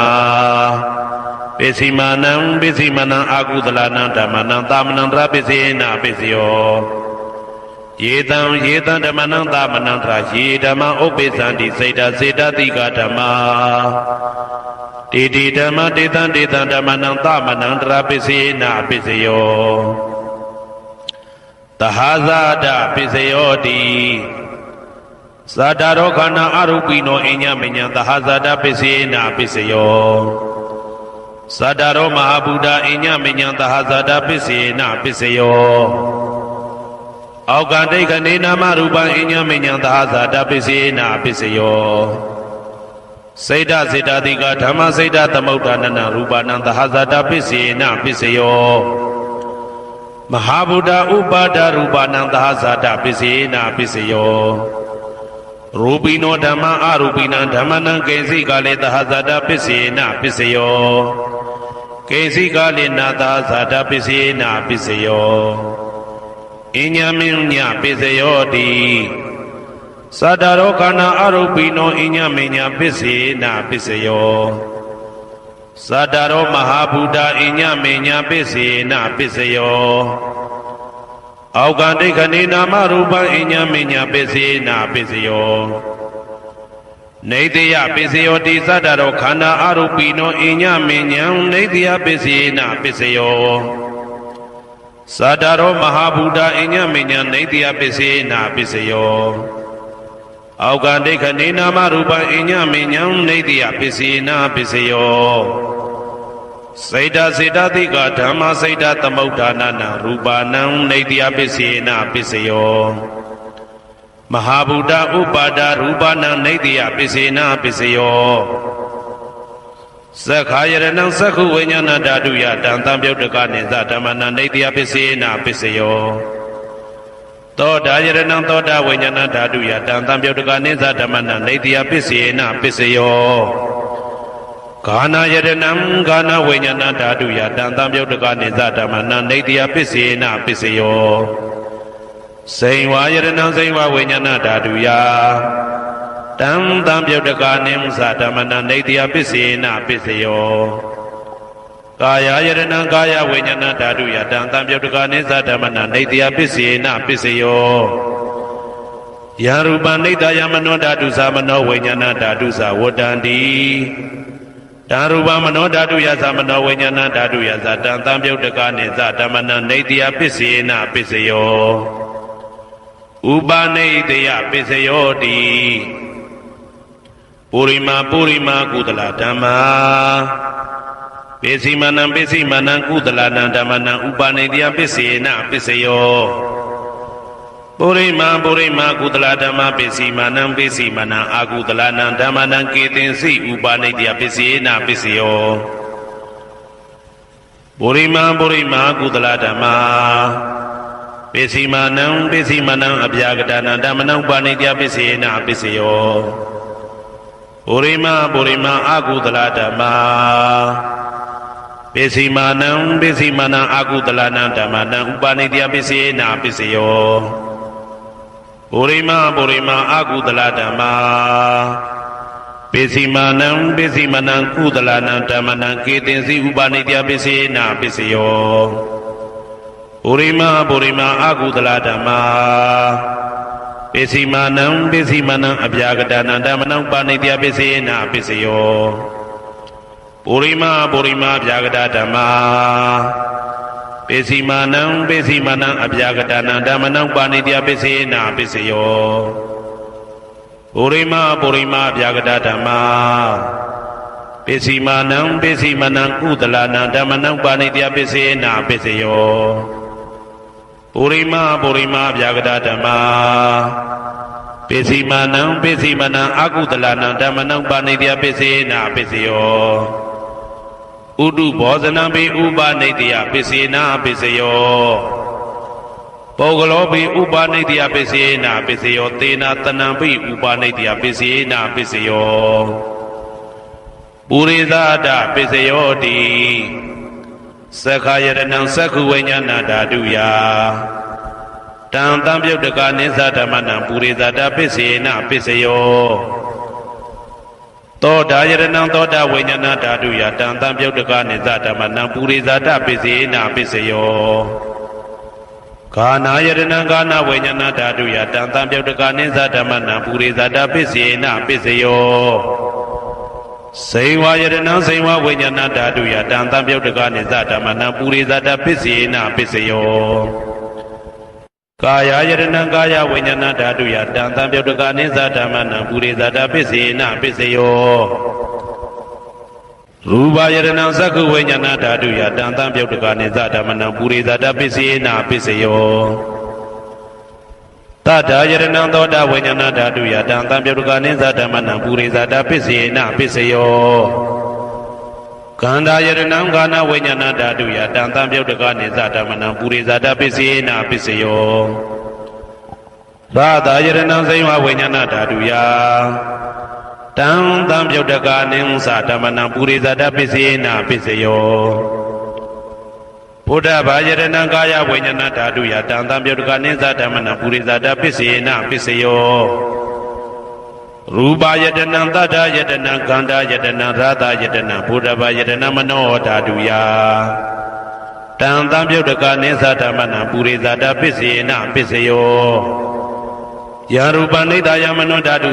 ပစ္စည်းမာနံအကုသလနံဓမ္မနံသာမနံတရာပစ္စေနပစ္စယောယေတံဓမ္မနံသာမနံတရာယေဓမ္မဥပ္ပိသန္တိစေတတိကဓမ္မတေဓမ္မတေတံဓမ္မနံသာမနံတရာပစ္စေနပစ္စယောသဟာဇာတပစ္စယောတိဇာတာရောခန္ဓာအရူပိနောအညမညံသဟာဇာတပစ္စေနပစ္စယောဇာတာရောမဟာဗုဒ္ဓအညမညံသဟာဇာတပစ္စေနပစ္စယောအောက်ကဒိဋ္ဌနေနာမရူပံအညမညံသဟာဇာတပစ္စေနပစ္စယောစေတတိကဓမ္မစေတသမုဋ္ဌာနနရူပနံသဟာဇာတပစ္စေနပစ္စယောမဟာဗုဒ္ဓဥပါဒရူပနံသဟာဇာတပစ္စေနပစ္စယောရူပိနောဓမ္မအရူပိနံဓမ္မနံကေစီကလေသဟာဇာတပစ္စေနပစ္စယောကေစီကလေနာသဟာဇာတပစ္စေနပစ္စယောအညမညပစ္စယောတိသတ္တရောခန္ဓာအရူပိနောအညမညပစ္စေနပစ္စယောသတ္တရောမဟာဗုဒ္ဓအညမညပစ္စေနပစ္စယောအောက်ကဒိဋ္ဌနေနာမရူပံအညမညပစ္စေနပစ္စယောနေတယပစ္စယောတိသတ္တရောခန္ဓာအရူပိနောအညမညံနေတယပစ္စေနပစ္စယောသတ္တရောမဟာဗုဒ္ဓအညမညံနေတယပစ္စေနပစ္စယောအောက်ကဒိဋ္ဌနေနာမရူပံအညမညံနေတယပစ္စေနပစ္စယောစေတတိကဓမ္မစေတသမုဋ္ဌာနနရူပနံနေတယပစ္စေနပစ္စယောမဟာဗုဒ္ဓဥပါဒရူပနံနေတယပစ္စေနပစ္စယောသက္ခာယရဏံသက္ခုဝိညာဏဓာတုယတံသံပြုတ်တကနိသဓမ္မနံနေတယပစ္စေနပစ္စယောသောတာယရဏံသောတာဝိညာဏဓာတုယတံသံပြုတ်တကနိသဓမ္မနံနေတယပစ္စေနပစ္စယောဂာနာယရဏံဂာနာဝိညာဏဓာတုယတံသံပြုတ်တကနိသဓမ္မနံနေတယပစ္စေနပစ္စယောစိန်ဝါယရဏံစိန်ဝါဝိညာဏဓာတုယတံသံပြုတ်တကနိသဓမ္မနံနေတယပစ္စေနပစ္စယောကာယယရဏံကာယဝိညာဏဓာတုယတံသံပြုတ်တကနိသဓမ္မနံနေတယပစ္စေနပစ္စယောယရူပနိတယမနောဓာတုသမနောဝိညာဏဓာတုသဝတ္တန္တိတံရူပမနောဓာတုယသမနောဝိညာဏဓာတုယသတံသံပြုတ်တကနိသဓမ္မနံနေတယပစ္စေနပစ္စယောဥပနိတယပစ္စယောတိပုရိမာကုသလဓမ္မာပစ္စည်းမနံကုသလနံဓမ္မနံဥပနိတယပစ္စေနပစ္စယောပုရိမာကုသလဓမ္မပစ္စည်းမနံအာကုသလနံဓမ္မနံကေတင်စိဥပနိတယပစ္စေနပစ္စယောပုရိမာကုသလဓမ္မာပစ္စည်းမနံအဗျာဂတနံဓမ္မနံဥပနိတယပစ္စေနပစ္စယောပုရိမာအာကုသလဓမ္မာပစ္စည်းမနံအာကုသလနံဓမ္မနံဥပနိတယပစ္စေနပစ္စယောပုရိမာအာကုသလဓမ္မာပစ္စည်းမနံကုသလနံဓမ္မနံကေတင်စီဥပနိတယပစ္စေနပစ္စယောပုရိမာအာကုသလဓမ္မာပစ္စည်းမနံအဗျာဂတနံဓမ္မနံဥပနိတယပစ္စေနပစ္စယောပုရိမာဗျာဂတဓမ္မာပစ္စည်းမနံအဗျာဂတနံဓမ္မနံဥပနိတယပစ္စေနပစ္စယောပုရိမာဗျာဂတဓမ္မာပစ္စည်းမနံကုသလနံဓမ္မနံဥပနိတယပစ္စေနပစ္စယောပုရိမာဗျာဂတဓမ္မာပစ္စည်းမနံအာကုသလနံဓမ္မနံဥပနိတယပစ္စေနပစ္စယောဥဒုဘောဇနံပိဥပနိတယပစ္စေနပစ္စယော ပုဂ္ဂလောပိဥပါနိတ္တယပစ္စယေနပစ္စယောသေနာတဏံပိဥပါနိတ္တယပစ္စယေနပစ္စယောပုရိသဒပစ္စယောတိသက္ခာယရဏံသက္ခုဝိညာဏဓာတုယတံတံပြုတ်တကနိသဓမ္မနံပုရိသဒပစ္စယေနပစ္စယောသောတာယရဏံသောတာဝိညာဏဓာတုယတံတံပြုတ်တကနိသဓမ္မနံပုရိသဒပစ္စယေနပစ္စယောကာနာယရဏံကာနာဝိညာဏဓာတုယတံတံပြုတ်တကနိသဓမ္မနံပုရိသဒပစ္စယေနပစ္စယောစေဝယရဏံစေဝဝိညာဏဓာတုယတံတံပြုတ်တကနိသဓမ္မနံပုရိသဒပစ္စယေနပစ္စယောကာယယရဏံကာယဝိညာဏဓာတုယတံတံပြုတ်တကနိသဓမ္မနံပုရိသဒပစ္စယေနပစ္စယောရူပယရဏံသက္ခုဝိညာဏဓာတုယတံတံပြုတ်တကနိသဓမ္မနံပုရိသဒပစ္စယေနပစ္စယောတတယရဏံသောတာဝိညာဏဓာတုယတံတံပြုတ်တကနိသဓမ္မနံပုရိသဒပစ္စယေနပစ္စယောကန္တာယရဏံကာနဝိညာဏဓာတုယတံတံပြုတ်တကနိသဓမ္မနံပုရိသဒပစ္စယေနပစ္စယောရာသယရဏံစေဝဝိညာဏဓာတုယတံတံပြုတ်တကနိသဓမ္မနံပုရိသဒပစ္စယေနပစ္စယောဘုဒ္ဓဘာယရဏံကာယဝိညာဏဓာတုယတံတံပြုတ်တကနိသဓမ္မနံပုရိသဒပစ္စယေနပစ္စယောရူပယတနံတတ္ထယတနံခန္ဓာယတနံရာသယတနံဘုဒ္ဓဘာယတနံမနောဓာတုယတံတံပြုတ်တကနိသဓမ္မနံပုရိသဒပစ္စယေနပစ္စယောယရူပနိဒာယမနောဓာတု